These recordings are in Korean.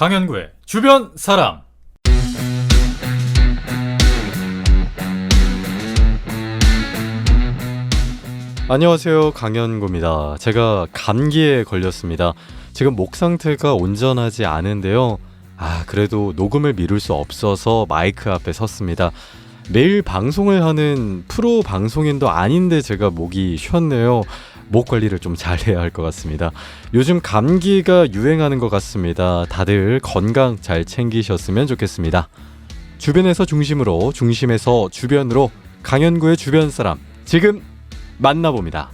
강현구의 주변 사람. 안녕하세요, 강현구입니다. 제가 감기에 걸렸습니다. 지금 목 상태가 온전하지 않은데요. 그래도 녹음을 미룰 수 없어서 마이크 앞에 섰습니다. 매일 방송을 하는 프로 방송인도 아닌데 제가 목이 쉬었네요. 목 관리를 좀 잘해야 할 것 같습니다. 요즘 감기가 유행하는 것 같습니다. 다들 건강 잘 챙기셨으면 좋겠습니다. 주변에서 중심으로, 중심에서 주변으로, 강현구의 주변 사람 지금 만나봅니다.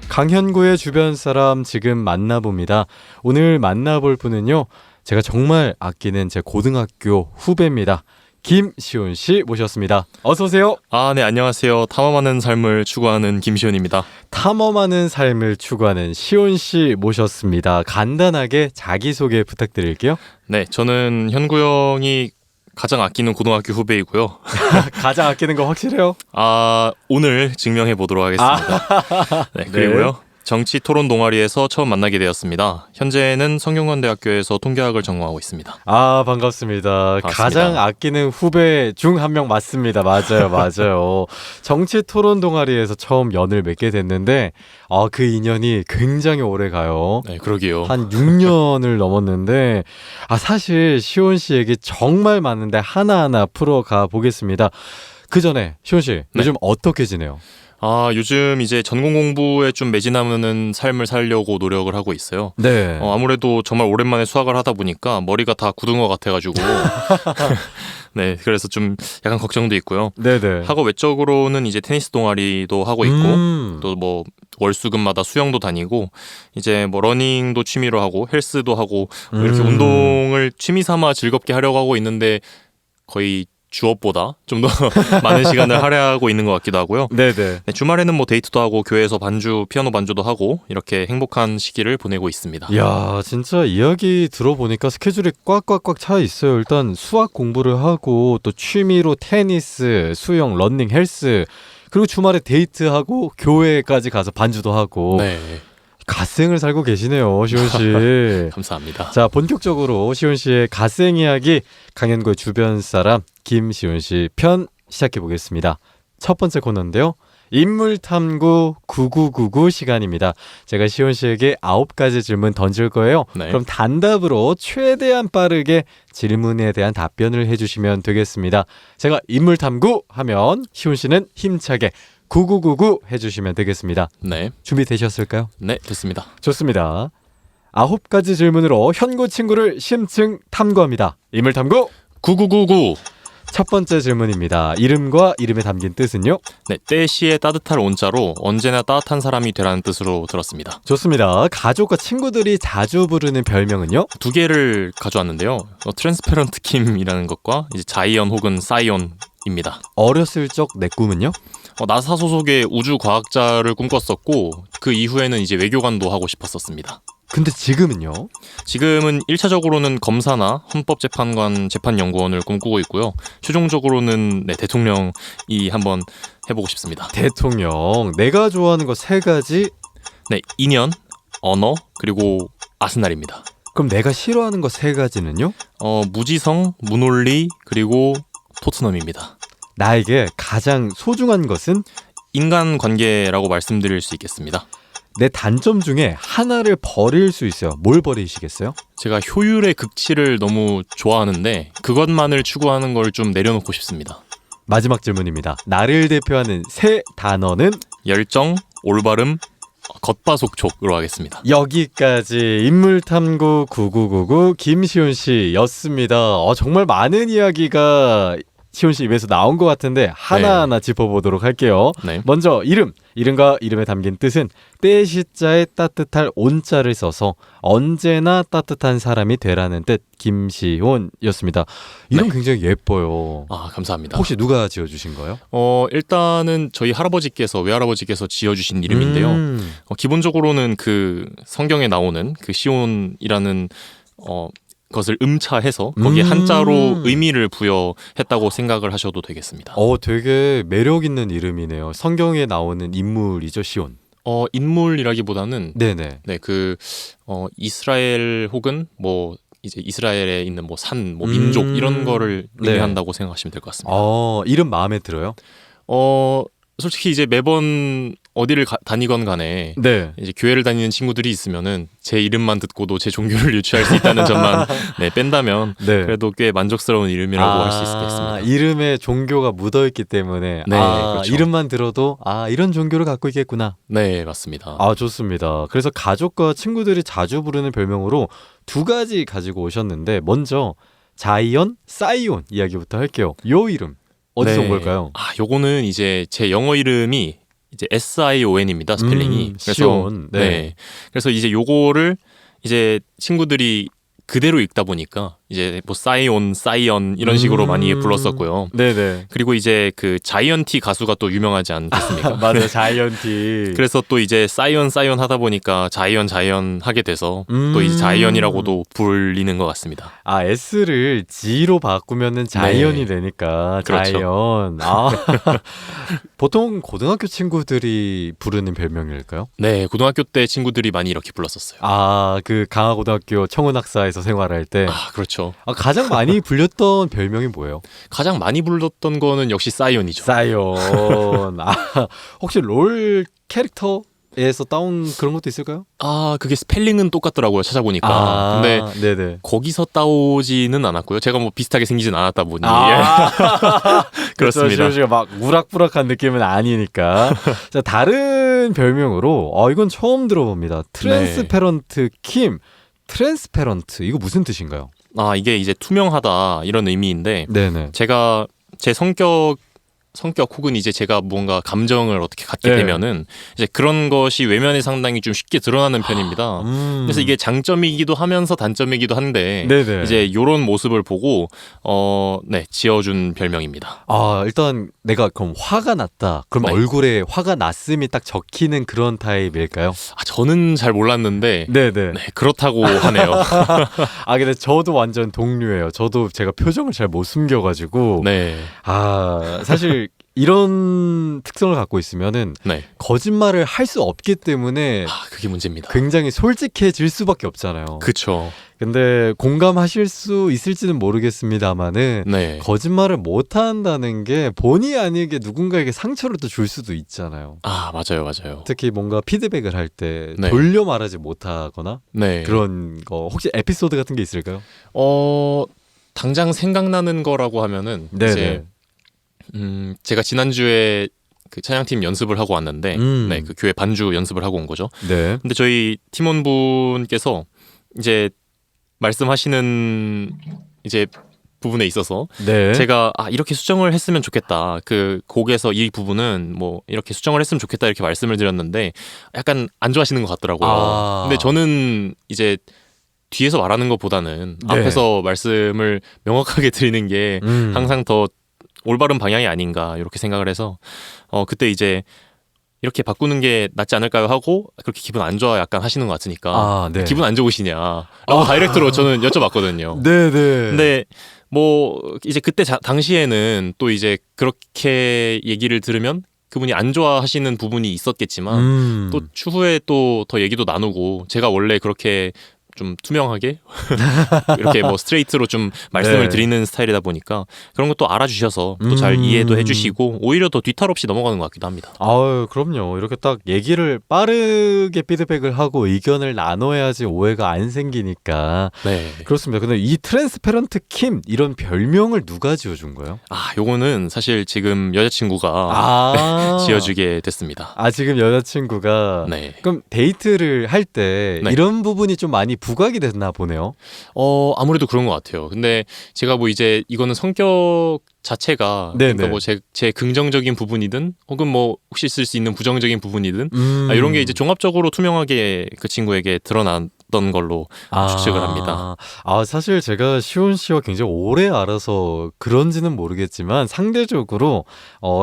강현구의 주변 사람 지금 만나봅니다. 오늘 만나볼 분은요, 제가 정말 아끼는 제 고등학교 후배입니다. 김시온 씨 모셨습니다. 어서 오세요. 네, 안녕하세요. 탐험하는 삶을 추구하는 김시온입니다. 탐험하는 삶을 추구하는 시온 씨 모셨습니다. 간단하게 자기소개 부탁드릴게요. 네, 저는 현구 형이 가장 아끼는 고등학교 후배이고요. 가장 아끼는 거 확실해요? 오늘 증명해 보도록 하겠습니다. 네, 그리고요. 정치 토론 동아리에서 처음 만나게 되었습니다. 현재는 성균관대학교에서 통계학을 전공하고 있습니다. 반갑습니다. 가장 아끼는 후배 중 한 명 맞습니다. 맞아요. 정치 토론 동아리에서 처음 연을 맺게 됐는데 그 인연이 굉장히 오래 가요. 네, 그러게요. 한 6년을 넘었는데 사실 시온 씨 얘기 정말 많은데 하나하나 풀어가 보겠습니다. 그 전에 시온 씨, 요즘 어떻게 지내요? 요즘 이제 전공 공부에 좀 매진하는 삶을 살려고 노력을 하고 있어요. 네. 아무래도 정말 오랜만에 수학을 하다 보니까 머리가 다 굳은 것 같아가지고 네, 그래서 좀 약간 걱정도 있고요. 네네. 학업 외적으로는 이제 테니스 동아리도 하고 있고 또 뭐 월수금마다 수영도 다니고 이제 뭐 러닝도 취미로 하고 헬스도 하고 이렇게 운동을 취미 삼아 즐겁게 하려고 하고 있는데 거의 주업보다 좀 더 많은 시간을 할애하고 있는 것 같기도 하고요. 네네. 네, 주말에는 뭐 데이트도 하고 교회에서 피아노 반주도 하고 이렇게 행복한 시기를 보내고 있습니다. 이야, 진짜 이야기 들어보니까 스케줄이 꽉꽉꽉 차 있어요. 일단 수학 공부를 하고 또 취미로 테니스, 수영, 러닝, 헬스, 그리고 주말에 데이트하고 교회까지 가서 반주도 하고. 네. 갓생을 살고 계시네요, 시온 씨. 감사합니다. 자, 본격적으로 시온 씨의 갓생 이야기, 강현구의 주변 사람 김시온 씨 편 시작해 보겠습니다. 첫 번째 코너인데요. 인물탐구 9999 시간입니다. 제가 시온 씨에게 9가지 질문 던질 거예요. 네. 그럼 단답으로 최대한 빠르게 질문에 대한 답변을 해주시면 되겠습니다. 제가 인물탐구 하면 시온 씨는 힘차게 9999 해주시면 되겠습니다. 네. 준비되셨을까요? 네, 됐습니다. 좋습니다. 9가지 질문으로 현구 친구를 심층 탐구합니다. 인물탐구 9999. 첫 번째 질문입니다. 이름과 이름에 담긴 뜻은요? 네, 때시에 따뜻할 온자로 언제나 따뜻한 사람이 되라는 뜻으로 들었습니다. 좋습니다. 가족과 친구들이 자주 부르는 별명은요? 2개를 가져왔는데요. 트랜스페런트 킴이라는 것과 이제 자이언 혹은 사이언입니다. 어렸을 적 내 꿈은요? 나사 소속의 우주 과학자를 꿈꿨었고 그 이후에는 이제 외교관도 하고 싶었었습니다. 근데 지금은요? 지금은 1차적으로는 검사나 헌법재판관 재판연구원을 꿈꾸고 있고요. 최종적으로는 대통령이 한번 해보고 싶습니다. 대통령. 내가 좋아하는 거 3가지? 네, 인연, 언어, 그리고 아스날입니다. 그럼 내가 싫어하는 거 3가지는요? 무지성, 무논리, 그리고 토트넘입니다. 나에게 가장 소중한 것은? 인간관계라고 말씀드릴 수 있겠습니다. 내 단점 중에 하나를 버릴 수 있어요. 뭘 버리시겠어요? 제가 효율의 극치를 너무 좋아하는데 그것만을 추구하는 걸 좀 내려놓고 싶습니다. 마지막 질문입니다. 나를 대표하는 3단어는? 열정, 올바름, 겉바속촉으로 하겠습니다. 여기까지 인물탐구 9999 김시온 씨였습니다. 정말 많은 이야기가 시온 씨 입에서 나온 것 같은데 하나하나 짚어보도록 할게요. 네. 먼저 이름과 이름에 담긴 뜻은 때시자에 따뜻할 온자를 써서 언제나 따뜻한 사람이 되라는 뜻, 김시온이었습니다. 이름 굉장히 예뻐요. 감사합니다. 혹시 누가 지어주신 거예요? 일단은 저희 외할아버지께서 지어주신 이름인데요. 기본적으로는 그 성경에 나오는 그 시온이라는 것을 음차해서 거기에 한자로 의미를 부여했다고 생각을 하셔도 되겠습니다. 되게 매력 있는 이름이네요. 성경에 나오는 인물이죠, 시온. 인물이라기보다는 네네. 네, 이스라엘 혹은 뭐 이제 이스라엘에 있는 뭐 산, 뭐 민족 이런 거를 네. 의미한다고 생각하시면 될 것 같습니다. 이름 마음에 들어요? 솔직히 이제 매번 어디를 다니건 간에 네. 이제 교회를 다니는 친구들이 있으면은 제 이름만 듣고도 제 종교를 유추할 수 있다는 점만 네, 뺀다면 네. 그래도 꽤 만족스러운 이름이라고 할 수 있겠습니다. 이름에 종교가 묻어있기 때문에 네, 그렇죠. 이름만 들어도 이런 종교를 갖고 있겠구나. 네, 맞습니다. 좋습니다. 그래서 가족과 친구들이 자주 부르는 별명으로 두 가지 가지고 오셨는데 먼저 자이언, 사이온 이야기부터 할게요. 요 이름 어디서 온 걸까요? 요거는 이제 제 영어 이름이 이제 SION입니다. 스펠링이. 그래서 시온. 네. 그래서 이제 요거를 이제 친구들이 그대로 읽다 보니까 이제 뭐 사이온, 사이언 이런 식으로 많이 불렀었고요. 네네. 그리고 이제 그 자이언티 가수가 또 유명하지 않겠습니까? 맞아요. 자이언티. 그래서 또 이제 사이언 하다 보니까 자이언 하게 돼서 또 이제 자이언이라고도 불리는 것 같습니다. S를 G로 바꾸면은 자이언이 네. 되니까 그렇죠. 자이언. 보통 고등학교 친구들이 부르는 별명일까요? 네, 고등학교 때 친구들이 많이 이렇게 불렀었어요. 그 강화고등학교 청운학사에서 생활할 때 그렇죠. 가장 많이 불렸던 별명이 뭐예요? 가장 많이 불렀던 거는 역시 사이언이죠. 사이언. 혹시 롤 캐릭터에서 따온 그런 것도 있을까요? 그게 스펠링은 똑같더라고요. 찾아보니까. 근데 네네. 거기서 따오지는 않았고요. 제가 뭐 비슷하게 생기진 않았다 보니. 그렇습니다. 그렇죠. 막 우락부락한 느낌은 아니니까. 자, 다른 별명으로 이건 처음 들어봅니다. 트랜스페런트 킴. 트랜스페런트 이거 무슨 뜻인가요? 이게 이제 투명하다 이런 의미인데 네네. 제가 제 성격 혹은 이제 제가 뭔가 감정을 어떻게 갖게 네. 되면은 이제 그런 것이 외면에 상당히 좀 쉽게 드러나는 편입니다. 그래서 이게 장점이기도 하면서 단점이기도 한데 네네. 이제 요런 모습을 보고 지어준 별명입니다. 일단 내가 그럼 화가 났다. 그럼 네. 얼굴에 화가 났음이 딱 적히는 그런 타입일까요? 저는 잘 몰랐는데 네네. 네, 그렇다고 하네요. 근데 저도 완전 동료예요. 저도 제가 표정을 잘 못 숨겨가지고. 네. 사실 이런 특성을 갖고 있으면은 네. 거짓말을 할 수 없기 때문에 그게 문제입니다. 굉장히 솔직해질 수밖에 없잖아요. 그쵸. 근데 공감하실 수 있을지는 모르겠습니다만은 네. 거짓말을 못 한다는 게 본의 아니게 누군가에게 상처를 또 줄 수도 있잖아요. 맞아요. 특히 뭔가 피드백을 할 때 네. 돌려 말하지 못하거나 네. 그런 거 혹시 에피소드 같은 게 있을까요? 당장 생각나는 거라고 하면은 네네. 이제 제가 지난주에 그 찬양팀 연습을 하고 왔는데 네, 그 교회 반주 연습을 하고 온 거죠. 네. 근데 저희 팀원분께서 이제 말씀하시는 이제 부분에 있어서 네. 제가 이렇게 수정을 했으면 좋겠다. 그 곡에서 이 부분은 뭐 이렇게 수정을 했으면 좋겠다 이렇게 말씀을 드렸는데 약간 안 좋아하시는 것 같더라고요. 근데 저는 이제 뒤에서 말하는 것보다는 네. 앞에서 말씀을 명확하게 드리는 게 항상 더 올바른 방향이 아닌가 이렇게 생각을 해서 그때 이제 이렇게 바꾸는 게 낫지 않을까요 하고 그렇게 기분 안 좋아 약간 하시는 것 같으니까 네. 기분 안 좋으시냐라고 다이렉트로 저는 여쭤봤거든요. 네네. 근데 뭐 이제 그때 당시에는 또 이제 그렇게 얘기를 들으면 그분이 안 좋아하시는 부분이 있었겠지만 또 추후에 또 더 얘기도 나누고 제가 원래 그렇게 좀 투명하게 이렇게 뭐 스트레이트로 좀 말씀을 네. 드리는 스타일이다 보니까 그런 것도 알아주셔서 또 잘 이해도 해주시고 오히려 더 뒤탈 없이 넘어가는 것 같기도 합니다. 그럼요. 이렇게 딱 얘기를 빠르게 피드백을 하고 의견을 나눠야지 오해가 안 생기니까. 네. 그렇습니다. 근데 이 트랜스페런트 킴 이런 별명을 누가 지어준 거예요? 요거는 사실 지금 여자친구가 지어주게 됐습니다. 지금 여자친구가. 네. 그럼 데이트를 할 때 네. 이런 부분이 좀 많이 부각이 됐나 보네요. 아무래도 그런 것 같아요. 근데 제가 뭐 이제 이거는 성격 자체가 그러니까 뭐 제 긍정적인 부분이든 혹은 뭐 혹시 있을 수 있는 부정적인 부분이든 이런 게 이제 종합적으로 투명하게 그 친구에게 드러났던 걸로 추측을 합니다. 사실 제가 시온 씨와 굉장히 오래 알아서 그런지는 모르겠지만 상대적으로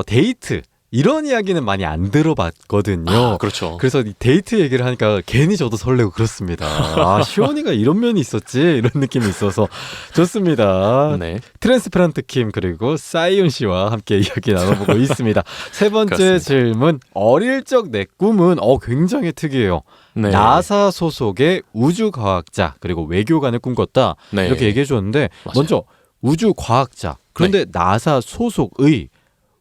데이트 이런 이야기는 많이 안 들어봤거든요. 아, 그렇죠. 그래서 이 데이트 얘기를 하니까 괜히 저도 설레고 그렇습니다. 아, 시온이가 이런 면이 있었지? 이런 느낌이 있어서 좋습니다. 네. 트랜스페란트 킴 그리고 사이온 씨와 함께 이야기 나눠보고 있습니다. 세 번째 그렇습니다. 질문. 어릴 적 내 꿈은 굉장히 특이해요. 네. 나사 소속의 우주과학자 그리고 외교관을 꿈꿨다. 네. 이렇게 얘기해 줬는데 맞아요. 먼저 우주과학자. 그런데 나사 소속의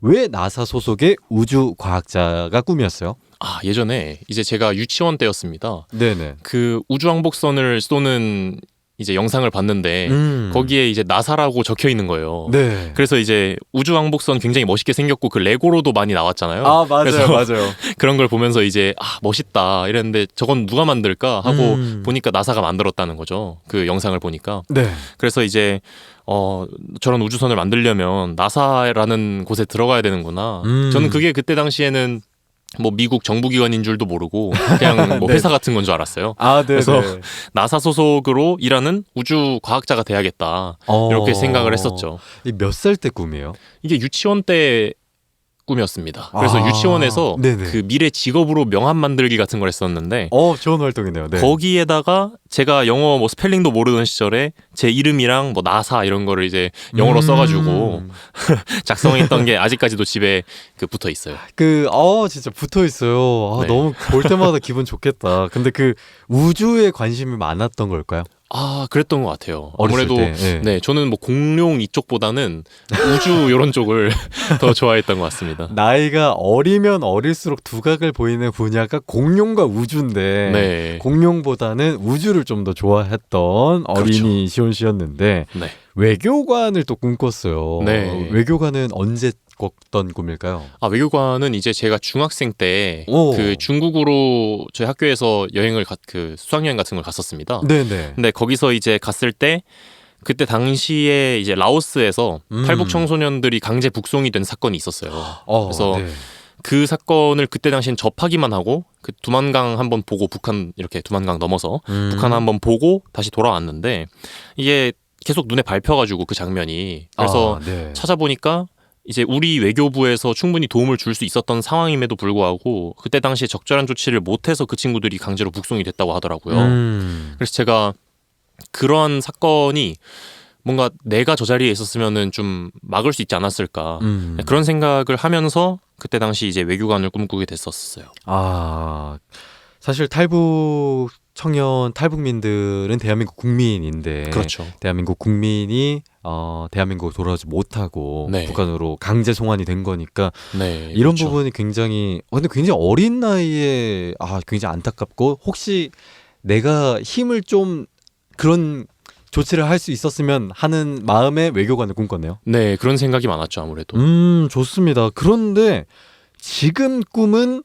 왜 나사 소속의 우주과학자가 꿈이었어요? 아, 예전에 이제 제가 유치원 때였습니다. 네네. 그 우주왕복선을 쏘는 이제 영상을 봤는데 거기에 이제 나사라고 적혀 있는 거예요. 네. 그래서 이제 우주왕복선 굉장히 멋있게 생겼고 그 레고로도 많이 나왔잖아요. 아, 맞아요. 그래서 맞아요. 그런 걸 보면서 이제 멋있다 이랬는데 저건 누가 만들까 하고 보니까 나사가 만들었다는 거죠. 그 영상을 보니까. 네. 그래서 이제 저런 우주선을 만들려면 나사라는 곳에 들어가야 되는구나. 저는 그게 그때 당시에는 뭐 미국 정부기관인 줄도 모르고 그냥 뭐 네. 회사 같은 건 줄 알았어요. 아, 네. 그래서 나사 소속으로 일하는 우주 과학자가 돼야겠다. 이렇게 생각을 했었죠. 몇 살 때 꿈이에요? 이게 유치원 때 꿈이었습니다. 그래서 아, 유치원에서 네네. 그 미래 직업으로 명함 만들기 같은 걸 했었는데 좋은 활동이네요. 네. 거기에다가 제가 영어 뭐 스펠링도 모르던 시절에 제 이름이랑 뭐 나사 이런 거를 이제 영어로 써가지고 작성했던 게 아직까지도 집에 붙어 있어요. 진짜 붙어 있어요. 네. 너무 볼 때마다 기분 좋겠다. 근데 우주에 관심이 많았던 걸까요? 아, 그랬던 것 같아요. 어렸을 아무래도 때, 네. 저는 뭐 공룡 이쪽보다는 우주 이런 쪽을 더 좋아했던 것 같습니다. 나이가 어리면 어릴수록 두각을 보이는 분야가 공룡과 우주인데 네. 공룡보다는 우주를 좀 더 좋아했던 어린이 시온 씨였는데 네. 외교관을 또 꿈꿨어요. 네. 외교관은 언제 꿨던 꿈일까요? 아, 외교관은 이제 제가 중학생 때 오. 중국으로 저희 학교에서 여행을 수학여행 같은 걸 갔었습니다. 네네. 근데 거기서 이제 갔을 때 그때 당시에 이제 라오스에서 탈북 청소년들이 강제 북송이 된 사건이 있었어요. 그래서 네. 그 사건을 그때 당시엔 접하기만 하고 그 두만강 한번 보고 북한 이렇게 두만강 넘어서 북한 한번 보고 다시 돌아왔는데 이게 계속 눈에 밟혀가지고 그 장면이 그래서 네. 찾아보니까 이제 우리 외교부에서 충분히 도움을 줄 수 있었던 상황임에도 불구하고 그때 당시에 적절한 조치를 못해서 그 친구들이 강제로 북송이 됐다고 하더라고요. 그래서 제가 그러한 사건이 뭔가 내가 저 자리에 있었으면은 좀 막을 수 있지 않았을까 그런 생각을 하면서 그때 당시 이제 외교관을 꿈꾸게 됐었어요. 사실 탈북민들은 대한민국 국민인데 그렇죠. 대한민국 국민이 대한민국으로 돌아오지 못하고 네. 북한으로 강제 송환이 된 거니까 네, 이런 그렇죠. 부분이 굉장히 어린 나이에 굉장히 안타깝고 혹시 내가 힘을 좀 그런 조치를 할 수 있었으면 하는 마음에 외교관을 꿈꿨네요. 네, 그런 생각이 많았죠, 아무래도. 좋습니다. 그런데 지금 꿈은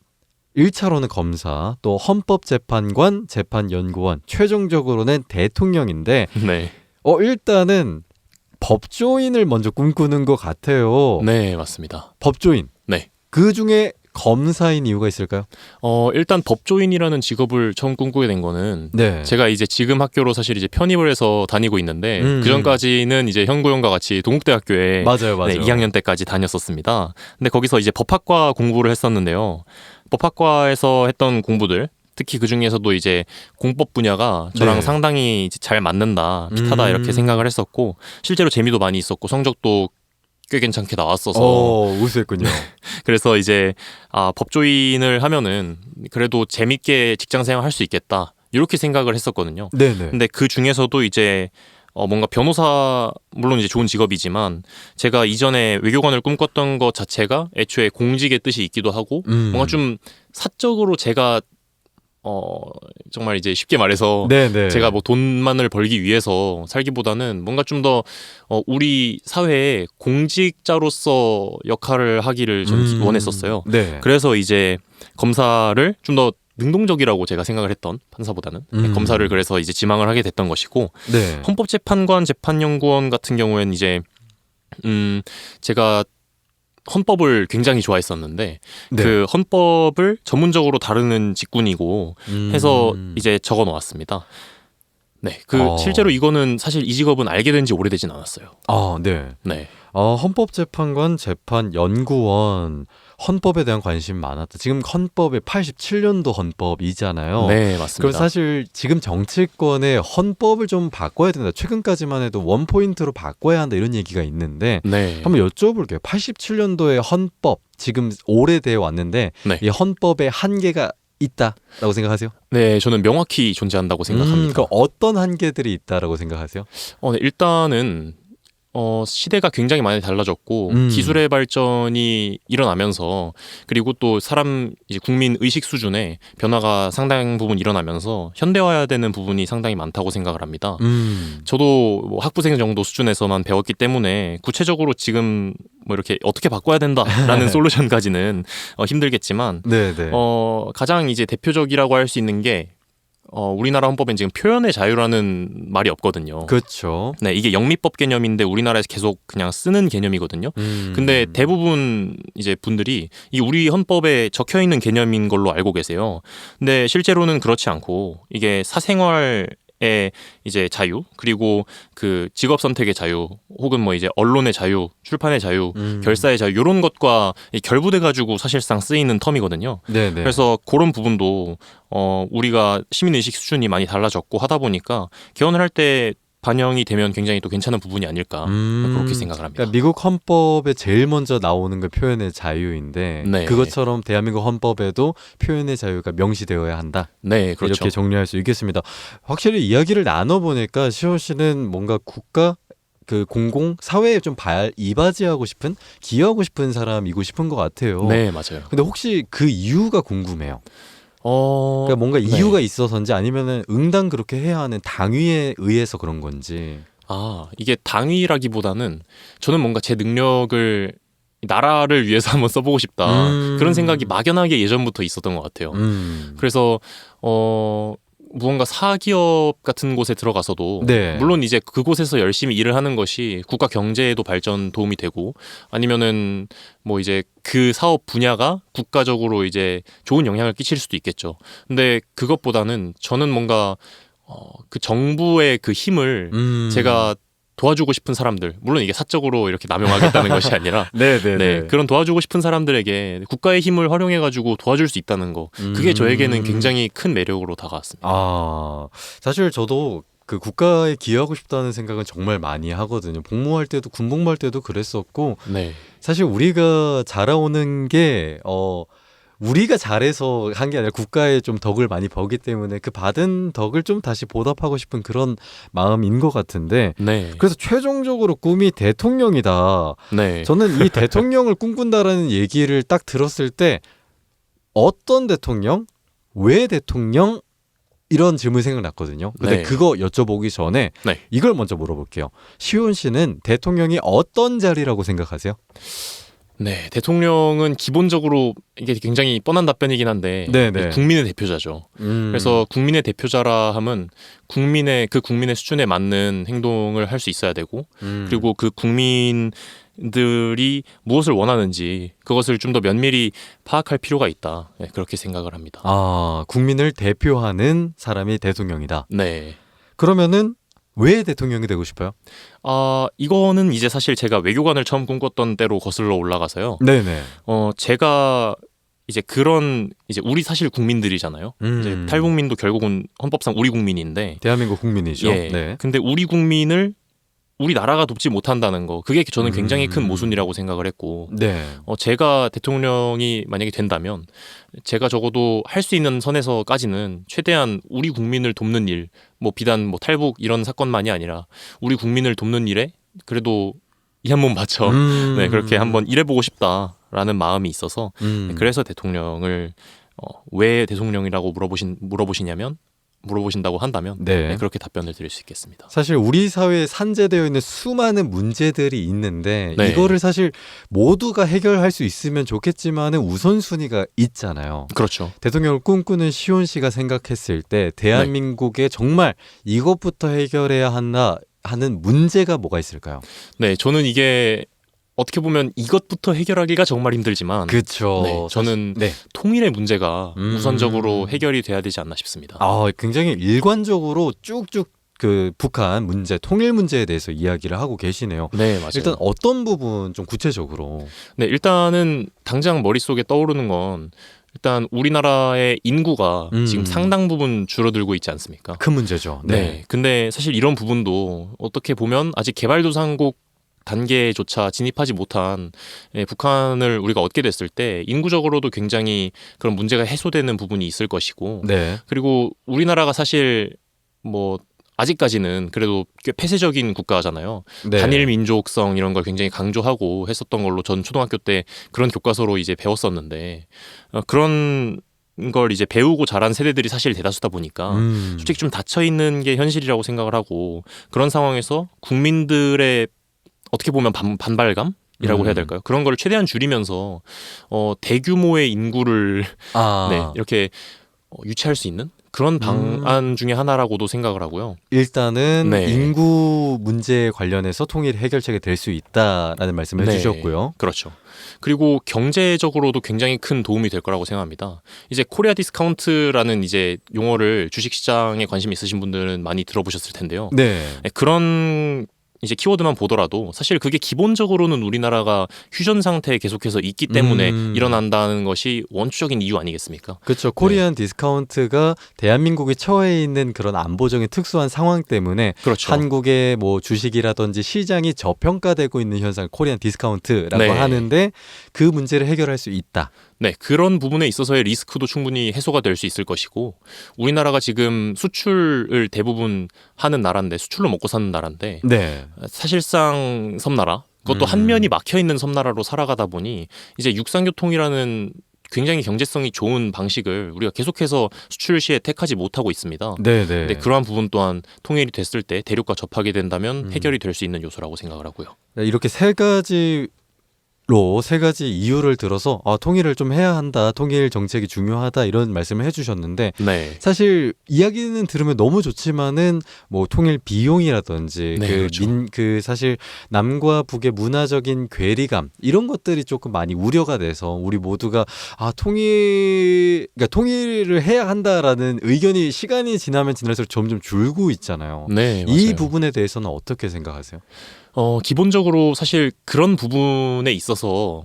1차로는 검사, 또 헌법재판관, 재판연구원, 최종적으로는 대통령인데 네. 일단은 법조인을 먼저 꿈꾸는 것 같아요. 네, 맞습니다. 법조인. 네. 그 중에 검사인 이유가 있을까요? 일단 법조인이라는 직업을 처음 꿈꾸게 된 거는 네. 제가 이제 지금 학교로 사실 이제 편입을 해서 다니고 있는데 그 전까지는 이제 현고형과 같이 동국대학교에 맞아요. 네, 2학년 때까지 다녔었습니다. 근데 거기서 이제 법학과 공부를 했었는데요. 법학과에서 했던 공부들 특히 그 중에서도 이제 공법 분야가 저랑 네. 상당히 이제 잘 맞는다, 핏하다 이렇게 생각을 했었고 실제로 재미도 많이 있었고 성적도 꽤 괜찮게 나왔어서 우수했군요. 그래서 이제 법조인을 하면은 그래도 재밌게 직장생활 할 수 있겠다 이렇게 생각을 했었거든요. 네네. 근데 그 중에서도 이제 뭔가 변호사 물론 이제 좋은 직업이지만 제가 이전에 외교관을 꿈꿨던 것 자체가 애초에 공직의 뜻이 있기도 하고 뭔가 좀 사적으로 제가 정말 이제 쉽게 말해서 네네. 제가 뭐 돈만을 벌기 위해서 살기보다는 뭔가 좀 더 우리 사회에 공직자로서 역할을 하기를 저는 원했었어요. 네. 그래서 이제 검사를 좀 더 능동적이라고 제가 생각을 했던 판사보다는 검사를 그래서 이제 지망을 하게 됐던 것이고 네. 헌법재판관, 재판연구원 같은 경우에는 이제 제가 헌법을 굉장히 좋아했었는데 네. 그 헌법을 전문적으로 다루는 직군이고 해서 이제 적어 놓았습니다. 네, 실제로 이거는 사실 이 직업은 알게 된 지 오래되진 않았어요. 네. 네. 헌법재판관, 재판연구원. 헌법에 대한 관심이 많았다. 지금 헌법이 87년도 헌법이잖아요. 네, 맞습니다. 그럼 사실 지금 정치권의 헌법을 좀 바꿔야 된다. 최근까지만 해도 원포인트로 바꿔야 한다 이런 얘기가 있는데 네. 한번 여쭤볼게요. 87년도의 헌법 지금 오래돼 왔는데 네. 이 헌법에 한계가 있다라고 생각하세요? 네, 저는 명확히 존재한다고 생각합니다. 그 어떤 한계들이 있다라고 생각하세요? 네, 일단은 시대가 굉장히 많이 달라졌고 기술의 발전이 일어나면서 그리고 또 사람 이제 국민 의식 수준에 변화가 상당 부분 일어나면서 현대화해야 되는 부분이 상당히 많다고 생각을 합니다. 저도 뭐 학부생 정도 수준에서만 배웠기 때문에 구체적으로 지금 뭐 이렇게 어떻게 바꿔야 된다라는 솔루션까지는 힘들겠지만 네네. 가장 이제 대표적이라고 할 수 있는 게 우리나라 헌법엔 지금 표현의 자유라는 말이 없거든요. 그렇죠. 네, 이게 영미법 개념인데 우리나라에서 계속 그냥 쓰는 개념이거든요. 근데 대부분 이제 분들이 이 우리 헌법에 적혀 있는 개념인 걸로 알고 계세요. 근데 실제로는 그렇지 않고 이게 사생활의 이제 자유 그리고 그 직업 선택의 자유 혹은 뭐 이제 언론의 자유, 출판의 자유, 결사의 자유 이런 것과 결부돼 가지고 사실상 쓰이는 텀이거든요. 네네. 그래서 그런 부분도 우리가 시민의식 수준이 많이 달라졌고 하다 보니까 개헌을 할 때 반영이 되면 굉장히 또 괜찮은 부분이 아닐까 그렇게 생각을 합니다. 그러니까 미국 헌법에 제일 먼저 나오는 게 표현의 자유인데 네. 그것처럼 대한민국 헌법에도 표현의 자유가 명시되어야 한다. 네, 그렇죠. 이렇게 정리할 수 있겠습니다. 확실히 이야기를 나눠보니까 시호 씨는 뭔가 국가 그 공공 사회에 좀 이바지하고 싶은 기여하고 싶은 사람이고 싶은 것 같아요. 네, 맞아요. 근데 혹시 그 이유가 궁금해요. 그러니까 뭔가 이유가 있어서인지 아니면은 응당 그렇게 해야 하는 당위에 의해서 그런 건지. 이게 당위라기보다는 저는 뭔가 제 능력을 나라를 위해서 한번 써보고 싶다 그런 생각이 막연하게 예전부터 있었던 것 같아요. 그래서 무언가 사기업 같은 곳에 들어가서도 네. 물론 이제 그곳에서 열심히 일을 하는 것이 국가 경제에도 발전 도움이 되고 아니면은 뭐 이제 그 사업 분야가 국가적으로 이제 좋은 영향을 끼칠 수도 있겠죠. 근데 그것보다는 저는 뭔가 그 정부의 그 힘을 제가 도와주고 싶은 사람들, 물론 이게 사적으로 이렇게 남용하겠다는 것이 아니라 네, 그런 도와주고 싶은 사람들에게 국가의 힘을 활용해가지고 도와줄 수 있다는 거, 그게 저에게는 굉장히 큰 매력으로 다가왔습니다. 사실 저도 그 국가에 기여하고 싶다는 생각은 정말 많이 하거든요. 복무할 때도 군복무할 때도 그랬었고 네. 사실 우리가 자라오는 게 우리가 잘해서 한 게 아니라 국가에 좀 덕을 많이 벌기 때문에 그 받은 덕을 좀 다시 보답하고 싶은 그런 마음인 것 같은데 네. 그래서 최종적으로 꿈이 대통령이다. 네. 저는 이 대통령을 꿈꾼다라는 얘기를 딱 들었을 때 어떤 대통령? 왜 대통령? 이런 질문이 생각났거든요. 근데 네. 그거 여쭤보기 전에 네. 이걸 먼저 물어볼게요. 시온 씨는 대통령이 어떤 자리라고 생각하세요? 네, 대통령은 기본적으로 이게 굉장히 뻔한 답변이긴 한데 네네. 국민의 대표자죠. 그래서 국민의 대표자라 함은 국민의 수준에 맞는 행동을 할 수 있어야 되고 그리고 그 국민들이 무엇을 원하는지 그것을 좀 더 면밀히 파악할 필요가 있다. 네, 그렇게 생각을 합니다. 국민을 대표하는 사람이 대통령이다. 네. 그러면은 왜 대통령이 되고 싶어요? 이거는 이제 사실 제가 외교관을 처음 꿈꿨던 때로 거슬러 올라가서요. 네네. 제가 이제 그런 이제 우리 사실 국민들이잖아요. 이제 탈북민도 결국은 헌법상 우리 국민인데 대한민국 국민이죠. 예. 네. 근데 우리 국민을 우리 나라가 돕지 못한다는 거 그게 저는 굉장히 큰 모순이라고 생각을 했고 네. 제가 대통령이 만약에 된다면 제가 적어도 할 수 있는 선에서까지는 최대한 우리 국민을 돕는 일, 뭐 비단 뭐 탈북 이런 사건만이 아니라 우리 국민을 돕는 일에 그래도 이 한 몸 바쳐 네, 그렇게 한번 일해보고 싶다라는 마음이 있어서 네, 그래서 대통령을 왜 대통령이라고 물어보신다고 한다면 네, 그렇게 답변을 드릴 수 있겠습니다. 사실 우리 사회에 산재되어 있는 수많은 문제들이 있는데 네. 이거를 사실 모두가 해결할 수 있으면 좋겠지만은 우선순위가 있잖아요. 그렇죠. 대통령을 꿈꾸는 시온 씨가 생각했을 때 대한민국에 정말 이것부터 해결해야 한다 하는 문제가 뭐가 있을까요? 네, 저는 이게 어떻게 보면 이것부터 해결하기가 정말 힘들지만 그렇죠. 네, 저는 통일의 문제가 우선적으로 해결이 돼야 되지 않나 싶습니다. 굉장히 일관적으로 쭉쭉 그 북한 문제, 통일 문제에 대해서 이야기를 하고 계시네요. 네, 맞아요. 일단 어떤 부분 좀 구체적으로? 네, 일단은 당장 머릿속에 떠오르는 건 일단 우리나라의 인구가 지금 상당 부분 줄어들고 있지 않습니까? 큰 문제죠. 네. 근데 사실 이런 부분도 어떻게 보면 아직 개발도상국 단계조차 진입하지 못한 북한을 우리가 얻게 됐을 때 인구적으로도 굉장히 그런 문제가 해소되는 부분이 있을 것이고 네. 그리고 우리나라가 사실 뭐 아직까지는 그래도 꽤 폐쇄적인 국가잖아요. 네. 단일 민족성 이런 걸 굉장히 강조하고 했었던 걸로 전 초등학교 때 그런 교과서로 이제 배웠었는데 그런 걸 이제 배우고 자란 세대들이 사실 대다수다 보니까 솔직히 좀 닫혀 있는 게 현실이라고 생각을 하고 그런 상황에서 국민들의 어떻게 보면 반발감이라고 해야 될까요? 그런 걸 최대한 줄이면서 대규모의 인구를 네, 이렇게 유치할 수 있는 그런 방안 중에 하나라고도 생각을 하고요. 일단은 네. 인구 문제에 관련해서 통일 해결책이 될 수 있다라는 말씀을 네. 해주셨고요. 그렇죠. 그리고 경제적으로도 굉장히 큰 도움이 될 거라고 생각합니다. 이제 코리아 디스카운트라는 이제 용어를 주식시장에 관심 있으신 분들은 많이 들어보셨을 텐데요. 네. 그런 이제 키워드만 보더라도 사실 그게 기본적으로는 우리나라가 휴전 상태에 계속해서 있기 때문에 일어난다는 것이 원초적인 이유 아니겠습니까? 그렇죠. 코리안 디스카운트가 대한민국이 처해 있는 그런 안보적인 특수한 상황 때문에 그렇죠. 한국의 뭐 주식이라든지 시장이 저평가되고 있는 현상을 코리안 디스카운트라고 네. 하는데 그 문제를 해결할 수 있다. 네, 그런 부분에 있어서의 리스크도 충분히 해소가 될 수 있을 것이고 우리나라가 지금 수출을 대부분 하는 나라인데 수출로 먹고 사는 나라인데 네. 사실상 섬나라 그것도 한 면이 막혀 있는 섬나라로 살아가다 보니 이제 육상교통이라는 굉장히 경제성이 좋은 방식을 우리가 계속해서 수출 시에 택하지 못하고 있습니다. 네, 네. 근데 그러한 부분 또한 통일이 됐을 때 대륙과 접하게 된다면 해결이 될 수 있는 요소라고 생각을 하고요. 이렇게 세 가지 이유를 들어서 통일을 좀 해야 한다. 통일 정책이 중요하다. 이런 말씀을 해주셨는데 네. 사실 이야기는 들으면 너무 좋지만은 뭐 통일 비용이라든지 네, 그렇죠. 사실 남과 북의 문화적인 괴리감 이런 것들이 조금 많이 우려가 돼서 우리 모두가 그러니까 통일을 해야 한다라는 의견이 시간이 지나면 지날수록 점점 줄고 있잖아요. 네, 이 맞아요. 부분에 대해서는 어떻게 생각하세요? 기본적으로 사실 그런 부분에 있어서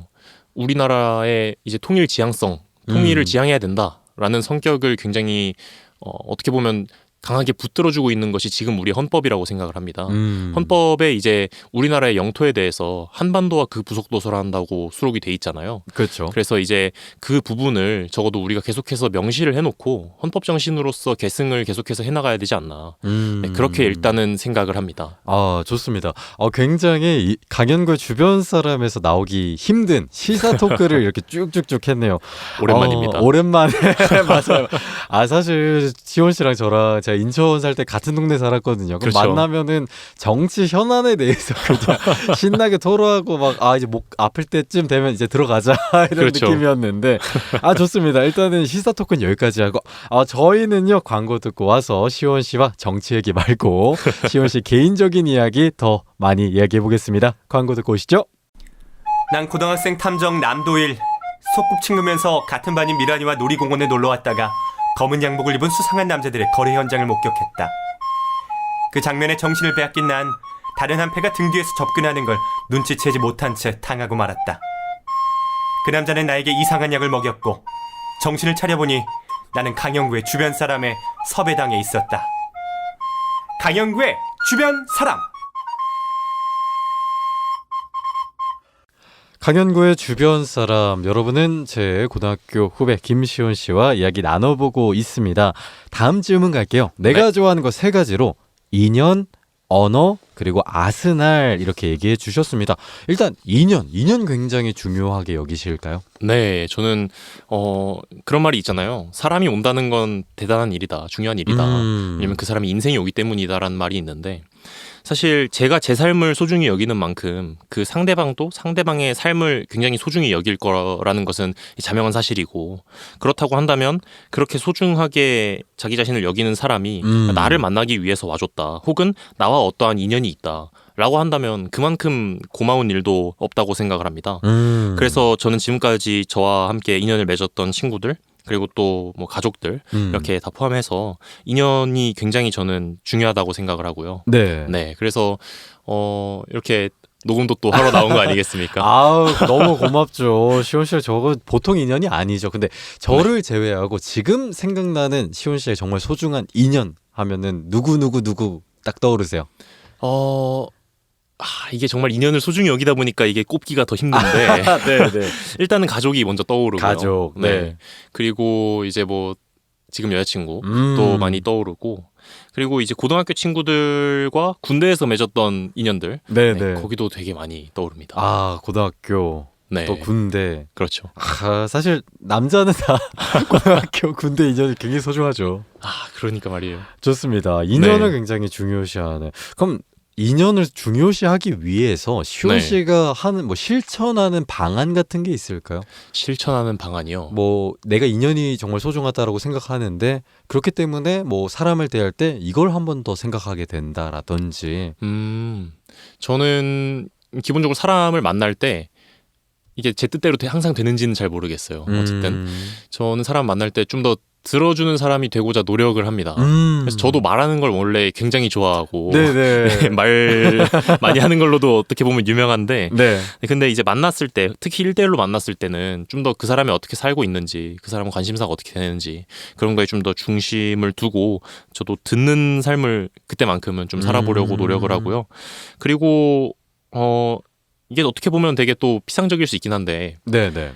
우리나라의 이제 통일 지향성, 통일을 지향해야 된다라는 성격을 굉장히 어떻게 보면 강하게 붙들어주고 있는 것이 지금 우리 헌법이라고 생각을 합니다. 헌법에 이제 우리나라의 영토에 대해서 한반도와 그 부속도서란다고 수록이 돼 있잖아요. 그렇죠. 그래서 이제 그 부분을 적어도 우리가 계속해서 명시를 해놓고 헌법 정신으로서 계승을 계속해서 해나가야 되지 않나. 네, 그렇게 일단은 생각을 합니다. 좋습니다. 굉장히 강연구 주변 사람에서 나오기 힘든 시사 토크를 이렇게 쭉쭉쭉 했네요. 오랜만입니다. 오랜만에 맞아요. 사실 지원 씨랑 저랑 제가 인천 살 때 같은 동네 살았거든요. 그럼 그렇죠. 만나면은 정치 현안에 대해서 그냥 신나게 토로하고 막 이제 목 아플 때쯤 되면 이제 들어가자 이런 그렇죠. 느낌이었는데 좋습니다. 일단은 시사 토크는 여기까지 하고 저희는요 광고 듣고 와서 시원 씨와 정치 얘기 말고 시원 씨 개인적인 이야기 더 많이 이야기해 보겠습니다. 광고 듣고 오시죠. 난 고등학생 탐정 남도일. 소꿉친구면서 같은 반인 미란이와 놀이공원에 놀러왔다가 검은 양복을 입은 수상한 남자들의 거래 현장을 목격했다. 그 장면에 정신을 빼앗긴 난 다른 한 패가 등 뒤에서 접근하는 걸 눈치채지 못한 채 당하고 말았다. 그 남자는 나에게 이상한 약을 먹였고 정신을 차려보니 나는 강영구의 주변 사람의 섭외당해 있었다. 강영구의 주변 사람! 강연구의 주변 사람 여러분은 제 고등학교 후배 김시원 씨와 이야기 나눠보고 있습니다. 다음 질문 갈게요. 내가 좋아하는 거 세 가지로 인연, 언어, 그리고 아스날 이렇게 얘기해 주셨습니다. 일단 인연 굉장히 중요하게 여기실까요? 네, 저는 그런 말이 있잖아요. 사람이 온다는 건 대단한 일이다, 중요한 일이다. 왜냐면 그 사람이 인생이 오기 때문이다라는 말이 있는데 사실 제가 제 삶을 소중히 여기는 만큼 그 상대방도 상대방의 삶을 굉장히 소중히 여길 거라는 것은 자명한 사실이고 그렇다고 한다면 그렇게 소중하게 자기 자신을 여기는 사람이 나를 만나기 위해서 와줬다. 혹은 나와 어떠한 인연이 있다. 라고 한다면 그만큼 고마운 일도 없다고 생각을 합니다. 그래서 저는 지금까지 저와 함께 인연을 맺었던 친구들 그리고 또 뭐 가족들 음. 이렇게 다 포함해서 인연이 굉장히 저는 중요하다고 생각을 하고요. 네. 네, 그래서 이렇게 녹음도 또 하러 나온 거 아니겠습니까? 아우 너무 고맙죠. 시온 씨 저거 보통 인연이 아니죠. 근데 저를 네. 제외하고 지금 생각나는 시온 씨의 정말 소중한 인연 하면은 누구 딱 떠오르세요? 이게 정말 인연을 소중히 여기다 보니까 이게 꼽기가 더 힘든데 네. 일단은 가족이 먼저 떠오르고요. 가족. 네. 그리고 이제 뭐 지금 여자친구 음. 또 많이 떠오르고 그리고 이제 고등학교 친구들과 군대에서 맺었던 인연들 네. 거기도 되게 많이 떠오릅니다. 아 고등학교 네. 또 군대. 그렇죠. 사실 남자는 다 고등학교 군대 인연이 굉장히 소중하죠. 그러니까 말이에요. 좋습니다. 인연을 네. 굉장히 중요시하는. 그럼 인연을 중요시하기 위해서 시온 네. 씨가 하는 뭐 실천하는 방안 같은 게 있을까요? 실천하는 방안이요. 뭐 내가 인연이 정말 소중하다라고 생각하는데 그렇기 때문에 뭐 사람을 대할 때 이걸 한 번 더 생각하게 된다라든지. 저는 기본적으로 사람을 만날 때 이게 제 뜻대로 항상 되는지는 잘 모르겠어요. 어쨌든 저는 사람 만날 때 좀 더 들어주는 사람이 되고자 노력을 합니다. 그래서 저도 말하는 걸 원래 굉장히 좋아하고 네네. 말 많이 하는 걸로도 어떻게 보면 유명한데 네. 근데 이제 만났을 때 특히 1대1로 만났을 때는 좀 더 그 사람이 어떻게 살고 있는지 그 사람은 관심사가 어떻게 되는지 그런 거에 좀 더 중심을 두고 저도 듣는 삶을 그때만큼은 좀 살아보려고 노력을 하고요. 그리고 이게 어떻게 보면 되게 또 피상적일 수 있긴 한데 네네.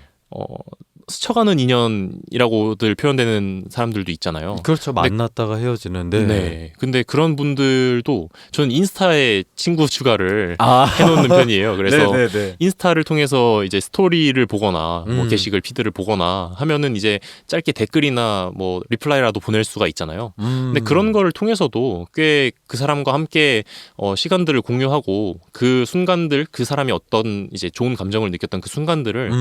스쳐가는 인연이라고들 표현되는 사람들도 있잖아요. 그렇죠. 만났다가 헤어지는데. 네. 근데 그런 분들도 저는 인스타에 친구 추가를 해놓는 편이에요. 그래서 네네네. 인스타를 통해서 이제 스토리를 보거나 뭐 게시글 피드를 보거나 하면은 이제 짧게 댓글이나 뭐 리플라이라도 보낼 수가 있잖아요. 근데 그런 거를 통해서도 꽤 그 사람과 함께 시간들을 공유하고 그 순간들 그 사람이 어떤 이제 좋은 감정을 느꼈던 그 순간들을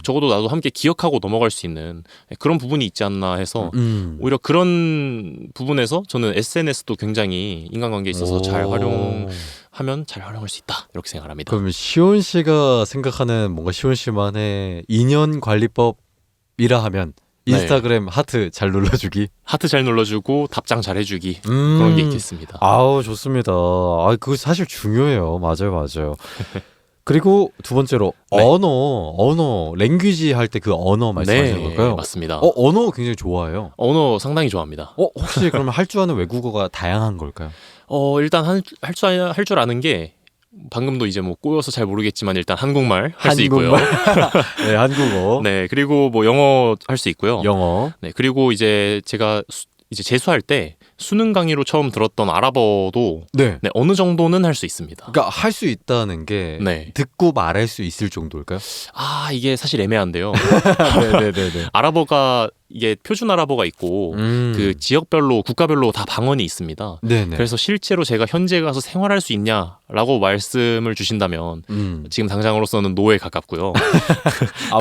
적어도 나도 함께 기억하고 넘어갈 수 있는 그런 부분이 있지 않나 해서 오히려 그런 부분에서 저는 SNS도 굉장히 인간관계에 있어서 잘 활용하면 잘 활용할 수 있다 이렇게 생각합니다. 그럼 시온 씨가 생각하는 뭔가 시온 씨만의 인연 관리법이라 하면 인스타그램 하트 잘 눌러주기. 하트 잘 눌러주고 답장 잘 해주기 그런 게 있겠습니다. 아우 좋습니다. 그거 사실 중요해요. 맞아요. 그리고 두 번째로 네. 언어 랭귀지 할 때 그 언어 말씀하시는 걸까요? 맞습니다. 언어 굉장히 좋아해요. 언어 상당히 좋아합니다. 혹시 그러면 할 줄 아는 외국어가 다양한 걸까요? 일단 할 줄 아는 게 방금도 이제 뭐 꼬여서 잘 모르겠지만 일단 한국말 할 수 있고요. 네, 한국어. 네, 그리고 뭐 영어 할 수 있고요. 영어. 네, 그리고 이제 제가 이제 재수할 때 수능 강의로 처음 들었던 아랍어도 네. 어느 정도는 할 수 있습니다. 그러니까 할 수 있다는 게 네. 듣고 말할 수 있을 정도일까요? 이게 사실 애매한데요. 네네네. 아랍어가 이게 표준 아랍어가 있고 그 지역별로 국가별로 다 방언이 있습니다. 네네. 그래서 실제로 제가 현지에 가서 생활할 수 있냐라고 말씀을 주신다면 지금 당장으로서는 노에 가깝고요.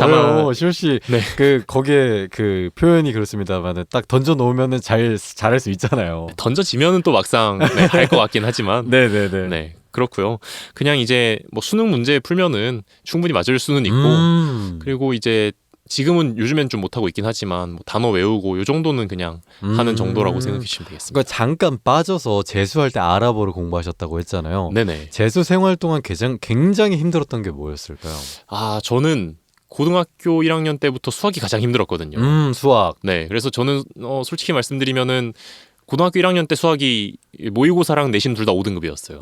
왜요? 시호 씨, 네. 거기에 그 표현이 그렇습니다만 딱 던져 놓으면은 잘할 수 있잖아요. 던져지면은 또 막상 할 것 같긴 하지만. 네네네. 네. 그렇고요. 그냥 이제 뭐 수능 문제 풀면은 충분히 맞을 수는 있고 그리고 이제 지금은 요즘엔 좀 못하고 있긴 하지만 뭐 단어 외우고 요 정도는 그냥 하는 정도라고 생각해 주시면 되겠습니다. 그러니까 잠깐 빠져서 재수할 때 아랍어를 공부하셨다고 했잖아요. 네네. 재수 생활 동안 굉장히 힘들었던 게 뭐였을까요? 저는 고등학교 1학년 때부터 수학이 가장 힘들었거든요. 수학. 네. 그래서 저는 솔직히 말씀드리면은 고등학교 1학년 때 수학이 모의고사랑 내신 둘 다 5등급이었어요.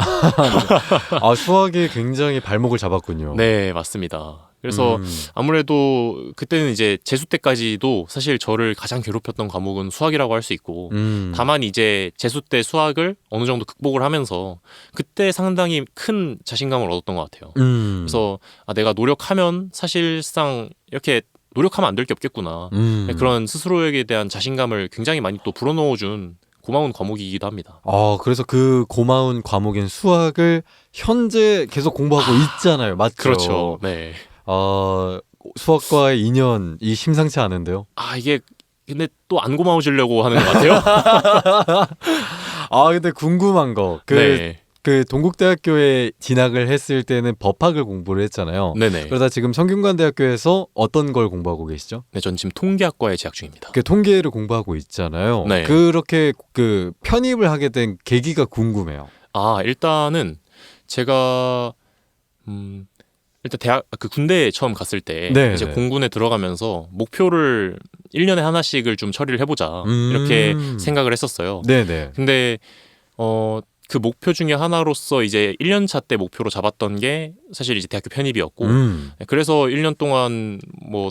수학이 굉장히 발목을 잡았군요. 네, 맞습니다. 그래서 아무래도 그때는 이제 재수 때까지도 사실 저를 가장 괴롭혔던 과목은 수학이라고 할 수 있고 다만 이제 재수 때 수학을 어느 정도 극복을 하면서 그때 상당히 큰 자신감을 얻었던 것 같아요. 그래서 내가 노력하면 사실상 이렇게 노력하면 안 될 게 없겠구나. 그런 스스로에게 대한 자신감을 굉장히 많이 또 불어넣어준 고마운 과목이기도 합니다. 그래서 그 고마운 과목인 수학을 현재 계속 공부하고 있잖아요. 맞죠? 그렇죠. 네. 수학과의 인연이 심상치 않은데요. 이게 근데 또 안 고마워지려고 하는 것 같아요. 근데 궁금한 거. 네. 그 동국대학교에 진학을 했을 때는 법학을 공부를 했잖아요. 네네. 그러다 지금 성균관대학교에서 어떤 걸 공부하고 계시죠? 네, 전 지금 통계학과에 재학 중입니다. 그 통계를 공부하고 있잖아요. 네. 그렇게 그 편입을 하게 된 계기가 궁금해요. 일단은 제가 일단 대학 그 군대에 처음 갔을 때 네, 이제 네. 공군에 들어가면서 목표를 1년에 하나씩을 좀 처리를 해보자 이렇게 생각을 했었어요. 네네. 근데 그 목표 중에 하나로서 이제 1년 차 때 목표로 잡았던 게 사실 이제 대학교 편입이었고 그래서 1년 동안 뭐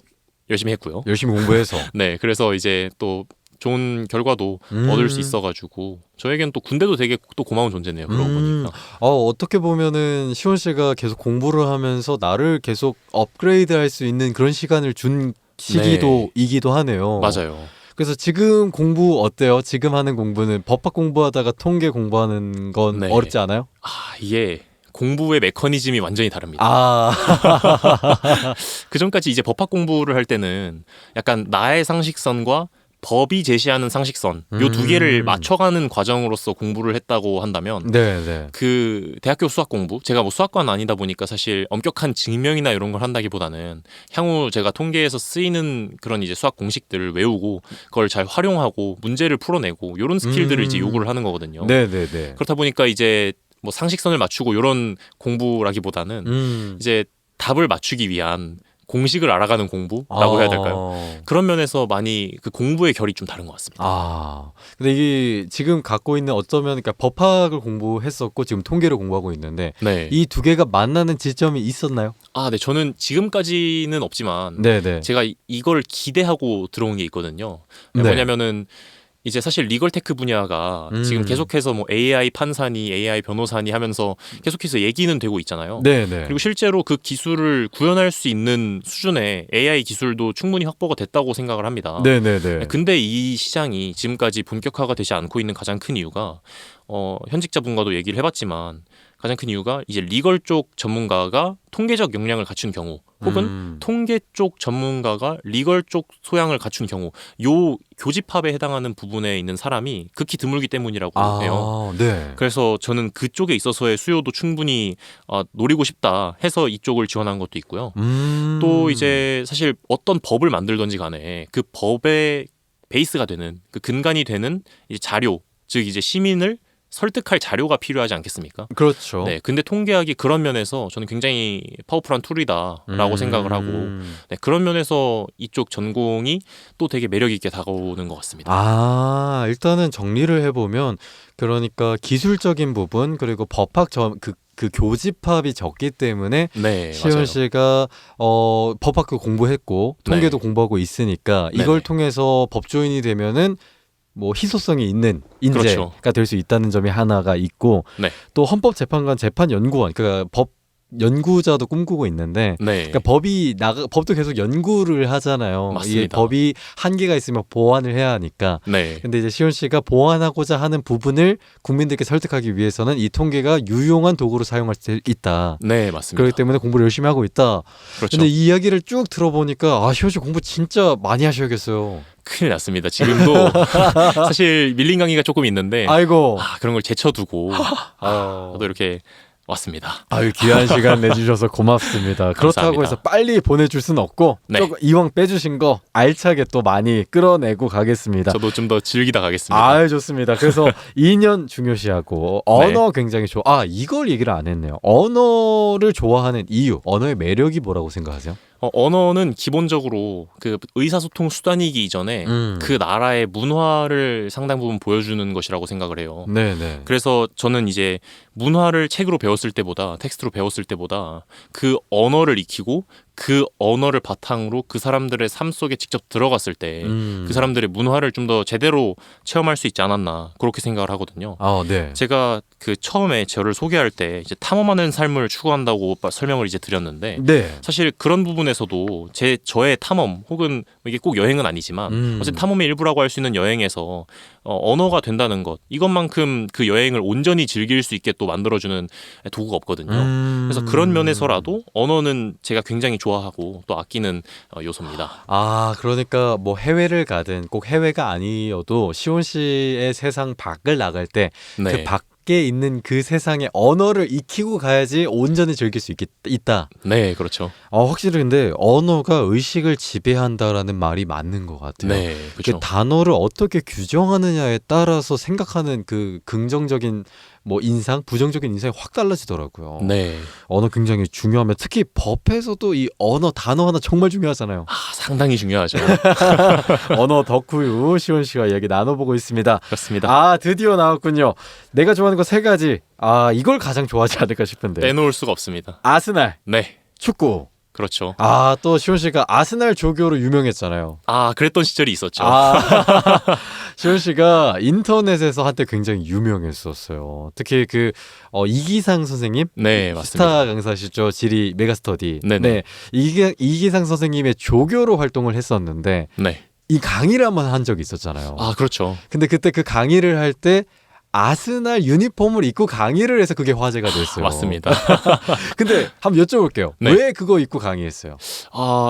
열심히 했고요. 열심히 공부해서. 네, 그래서 이제 또 좋은 결과도 얻을 수 있어가지고 저에겐 또 군대도 되게 또 고마운 존재네요. 그러고 보니까. 어떻게 보면은 시원 씨가 계속 공부를 하면서 나를 계속 업그레이드할 수 있는 그런 시간을 준 시기도이기도 하네요. 맞아요. 그래서 지금 공부 어때요? 지금 하는 공부는 법학 공부하다가 통계 공부하는 건 네. 어렵지 않아요? 이게 공부의 메커니즘이 완전히 다릅니다. 그 전까지 이제 법학 공부를 할 때는 약간 나의 상식선과 법이 제시하는 상식선 요 두 개를 맞춰가는 과정으로서 공부를 했다고 한다면 네네. 그 대학교 수학 공부 제가 뭐 수학과는 아니다 보니까 사실 엄격한 증명이나 이런 걸 한다기보다는 향후 제가 통계에서 쓰이는 그런 이제 수학 공식들을 외우고 그걸 잘 활용하고 문제를 풀어내고 이런 스킬들을 이제 요구를 하는 거거든요. 네네네. 그렇다 보니까 이제 뭐 상식선을 맞추고 이런 공부라기보다는 이제 답을 맞추기 위한 공식을 알아가는 공부라고 해야 될까요? 그런 면에서 많이 그 공부의 결이 좀 다른 것 같습니다. 근데 이게 지금 갖고 있는 어쩌면 그러니까 법학을 공부했었고 지금 통계를 공부하고 있는데 네. 이 두 개가 만나는 지점이 있었나요? 네. 저는 지금까지는 없지만 네네. 제가 이걸 기대하고 들어온 게 있거든요. 네. 뭐냐면은 이제 사실 리걸테크 분야가 지금 계속해서 뭐 AI 판사니 AI 변호사니 하면서 계속해서 얘기는 되고 있잖아요. 네네. 그리고 실제로 그 기술을 구현할 수 있는 수준의 AI 기술도 충분히 확보가 됐다고 생각을 합니다. 네네네. 근데 이 시장이 지금까지 본격화가 되지 않고 있는 가장 큰 이유가 현직자분과도 얘기를 해봤지만 가장 큰 이유가 이제 리걸 쪽 전문가가 통계적 역량을 갖춘 경우 혹은 통계 쪽 전문가가 리걸 쪽 소양을 갖춘 경우 요 교집합에 해당하는 부분에 있는 사람이 극히 드물기 때문이라고 해요. 네. 그래서 저는 그쪽에 있어서의 수요도 충분히 노리고 싶다 해서 이쪽을 지원한 것도 있고요. 또 이제 사실 어떤 법을 만들던지 간에 그 법의 베이스가 되는 그 근간이 되는 이제 자료 즉 이제 시민을 설득할 자료가 필요하지 않겠습니까? 그렇죠. 네, 근데 통계학이 그런 면에서 저는 굉장히 파워풀한 툴이다라고 생각을 하고 네, 그런 면에서 이쪽 전공이 또 되게 매력 있게 다가오는 것 같습니다. 일단은 정리를 해보면 그러니까 기술적인 부분 그리고 법학 그 교집합이 적기 때문에 네, 시현 맞아요. 씨가 법학도 공부했고 통계도 공부하고 있으니까 이걸 통해서 법조인이 되면은 뭐 희소성이 있는 인재가 그렇죠. 될 수 있다는 점이 하나가 있고 네. 또 헌법재판관 재판연구원 그러니까 법 연구자도 꿈꾸고 있는데 네. 그러니까 법도 계속 연구를 하잖아요. 맞습니다. 이게 법이 한계가 있으면 보완을 해야 하니까. 네. 근데 이제 시온 씨가 보완하고자 하는 부분을 국민들께 설득하기 위해서는 이 통계가 유용한 도구로 사용할 수 있다. 네, 맞습니다. 그렇기 때문에 공부를 열심히 하고 있다. 그렇죠. 근데 이 이야기를 쭉 들어보니까 시온 씨 공부 진짜 많이 하셔야겠어요. 큰일 났습니다. 지금도 사실 밀린 강의가 조금 있는데 아이고. 그런 걸 제쳐두고 또 이렇게 왔습니다. 귀한 시간 내주셔서 고맙습니다. 그렇다고 해서 빨리 보내줄 수는 없고 조금 이왕 빼주신 거 알차게 또 많이 끌어내고 가겠습니다. 저도 좀 더 즐기다 가겠습니다. 좋습니다. 그래서 2년 중요시하고 언어 굉장히 이걸 얘기를 안 했네요. 언어를 좋아하는 이유, 언어의 매력이 뭐라고 생각하세요? 언어는 기본적으로 그 의사소통 수단이기 이전에 그 나라의 문화를 상당 부분 보여주는 것이라고 생각을 해요. 네네. 그래서 저는 이제 문화를 책으로 배웠을 때보다 텍스트로 배웠을 때보다 그 언어를 익히고 그 언어를 바탕으로 그 사람들의 삶 속에 직접 들어갔을 때 그 사람들의 문화를 좀 더 제대로 체험할 수 있지 않았나 그렇게 생각을 하거든요. 네. 제가 그 처음에 저를 소개할 때 이제 탐험하는 삶을 추구한다고 설명을 이제 드렸는데 사실 그런 부분에서도 저의 탐험 혹은 이게 꼭 여행은 아니지만 어쨌든 탐험의 일부라고 할 수 있는 여행에서 언어가 된다는 것 이것만큼 그 여행을 온전히 즐길 수 있게 또 만들어주는 도구가 없거든요. 그래서 그런 면에서라도 언어는 제가 굉장히 좋아하고 또 아끼는 요소입니다. 그러니까 뭐 해외를 가든 꼭 해외가 아니어도 시온 씨의 세상 밖을 나갈 때 그 밖에 있는 그 세상의 언어를 익히고 가야지 온전히 즐길 수 있다. 네, 그렇죠. 확실히 근데 언어가 의식을 지배한다라는 말이 맞는 것 같아요. 네, 그 그렇죠. 단어를 어떻게 규정하느냐에 따라서 생각하는 그 긍정적인 뭐 인상, 부정적인 인상이 확 달라지더라고요. 네. 언어 굉장히 중요하면 특히 법에서도 이 언어 단어 하나 정말 중요하잖아요. 상당히 중요하죠. 언어 덕후유 시원 씨와 이야기 나눠보고 있습니다. 그렇습니다. 드디어 나왔군요. 내가 좋아하는 거 3가지. 이걸 가장 좋아하지 않을까 싶은데. 빼놓을 수가 없습니다. 아스날, 네, 축구. 그렇죠. 또 시원 씨가 아스날 조교로 유명했잖아요. 그랬던 시절이 있었죠. 시원 씨가 인터넷에서 한때 굉장히 유명했었어요. 특히 이기상 선생님, 네, 맞습니다. 스타 강사시죠. 지리 메가스터디. 네네. 네, 이기상 선생님의 조교로 활동을 했었는데 네. 이 강의를 한번 한 적이 있었잖아요. 그렇죠. 근데 그때 그 강의를 할 때 아스날 유니폼을 입고 강의를 해서 그게 화제가 됐어요. 맞습니다. 근데 한번 여쭤볼게요. 네. 왜 그거 입고 강의했어요?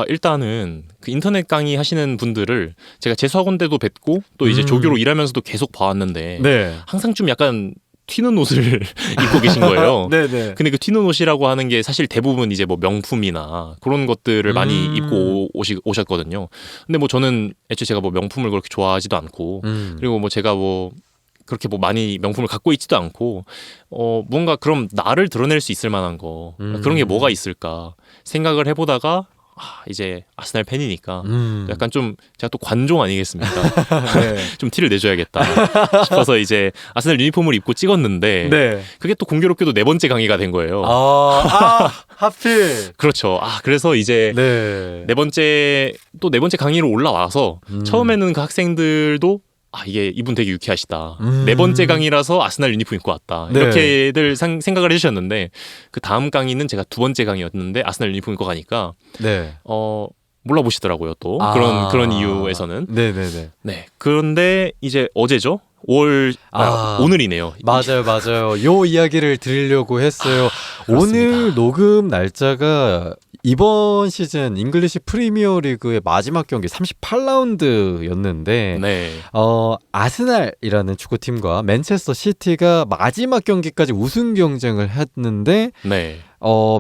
일단은 그 인터넷 강의 하시는 분들을 제가 재수학원 때도 뵙고 또 이제 조교로 일하면서도 계속 봐왔는데 네. 항상 좀 약간 튀는 옷을 입고 계신 거예요. 네네. 근데 그 튀는 옷이라고 하는 게 사실 대부분 이제 뭐 명품이나 그런 것들을 많이 입고 오셨거든요. 근데 뭐 저는 애초에 제가 뭐 명품을 그렇게 좋아하지도 않고 그리고 뭐 제가 뭐 그렇게 뭐 많이 명품을 갖고 있지도 않고 뭔가 그럼 나를 드러낼 수 있을 만한 거 그런 게 뭐가 있을까 생각을 해보다가 이제 아스날 팬이니까 약간 좀 제가 또 관종 아니겠습니까? 네. 좀 티를 내줘야겠다 싶어서 이제 아스날 유니폼을 입고 찍었는데 네. 그게 또 공교롭게도 4번째 강의가 된 거예요. 하필. 그렇죠. 그래서 이제 네. 네 번째 강의로 올라와서 처음에는 그 학생들도 이게 이분 되게 유쾌하시다. 4번째 강의라서 아스날 유니폼 입고 왔다. 네. 이렇게들 생각을 해주셨는데 그 다음 강의는 제가 2번째 강의였는데 아스날 유니폼 입고 가니까 네. 몰라보시더라고요. 또 그런 이유에서는. 네네네. 네. 그런데 이제 어제죠. 오늘이네요. 맞아요. 요 이야기를 드리려고 했어요. 그렇습니다. 오늘 녹음 날짜가 이번 시즌 잉글리시 프리미어 리그의 마지막 경기 38라운드였는데 네. 아스날이라는 축구팀과 맨체스터 시티가 마지막 경기까지 우승 경쟁을 했는데 네.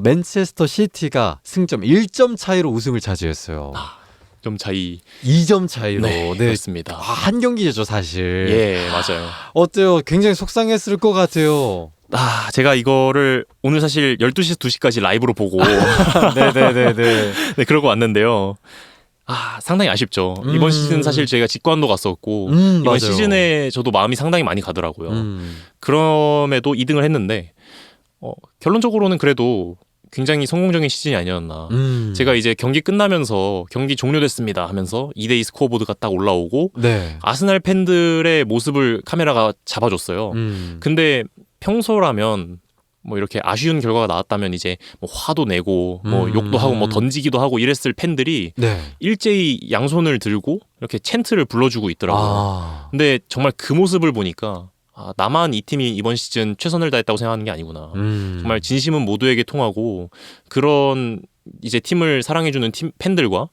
맨체스터 시티가 승점 1점 차이로 우승을 차지했어요. 좀 차이. 2점 차이로. 네, 그렇습니다. 한 경기죠, 사실. 예, 맞아요. 어때요? 굉장히 속상했을 것 같아요. 제가 이거를 오늘 사실 12시에서 2시까지 라이브로 보고 네네네네. 네, 그러고 왔는데요. 상당히 아쉽죠. 이번 시즌 사실 제가 직관도 갔었고 이번 맞아요. 시즌에 저도 마음이 상당히 많이 가더라고요. 그럼에도 2등을 했는데 결론적으로는 그래도 굉장히 성공적인 시즌이 아니었나. 제가 이제 경기 끝나면서 경기 종료됐습니다 하면서 2대2 스코어보드가 딱 올라오고 네. 아스날 팬들의 모습을 카메라가 잡아줬어요. 근데 평소라면 뭐 이렇게 아쉬운 결과가 나왔다면 이제 뭐 화도 내고 뭐 욕도 하고 뭐 던지기도 하고 이랬을 팬들이 네. 일제히 양손을 들고 이렇게 챈트를 불러주고 있더라고요. 근데 정말 그 모습을 보니까 나만 이 팀이 이번 시즌 최선을 다했다고 생각하는 게 아니구나. 정말 진심은 모두에게 통하고 그런 이제 팀을 사랑해주는 팀 팬들과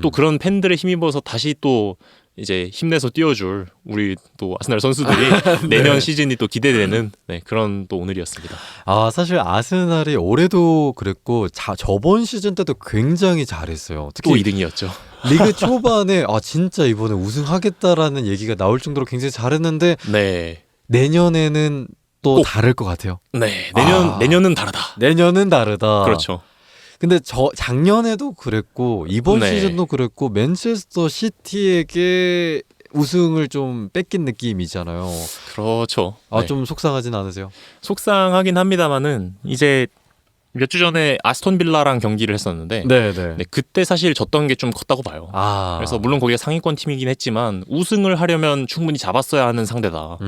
또 그런 팬들에 힘입어서 다시 또 이제 힘내서 뛰어줄 우리 또 아스날 선수들이 내년 시즌이 또 기대되는 그런 또 오늘이었습니다. 사실 아스날이 올해도 그랬고 저번 시즌 때도 굉장히 잘했어요. 또 특히 2등이었죠. 리그 초반에 진짜 이번에 우승하겠다라는 얘기가 나올 정도로 굉장히 잘했는데 네. 내년에는 또 꼭. 다를 것 같아요. 네. 내년은 다르다. 내년은 다르다. 그렇죠. 근데 작년에도 그랬고 이번 네. 시즌도 그랬고 맨체스터 시티에게 우승을 좀 뺏긴 느낌이잖아요. 그렇죠. 네. 좀 속상하진 않으세요? 속상하긴 합니다만은 이제 몇 주 전에 아스톤 빌라랑 경기를 했었는데 네네. 네, 그때 사실 졌던 게 좀 컸다고 봐요. 그래서 물론 거기가 상위권 팀이긴 했지만 우승을 하려면 충분히 잡았어야 하는 상대다.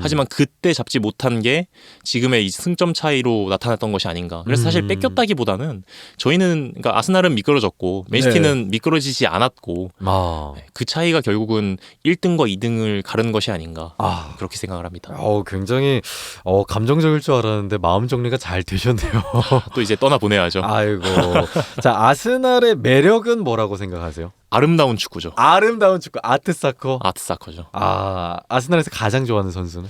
하지만 그때 잡지 못한 게 지금의 이 승점 차이로 나타났던 것이 아닌가. 그래서 사실 뺏겼다기보다는 저희는 그러니까 아스날은 미끄러졌고 맨시티는 미끄러지지 않았고 그 차이가 결국은 1등과 2등을 가른 것이 아닌가. 그렇게 생각을 합니다. 굉장히 감정적일 줄 알았는데 마음 정리가 잘 되셨네요. 또 이제 떠나 보내야죠. 아이고. 자, 아스날의 매력은 뭐라고 생각하세요? 아름다운 축구죠. 아름다운 축구, 아트사커. 아트사커죠. 아스날에서 가장 좋아하는 선수는?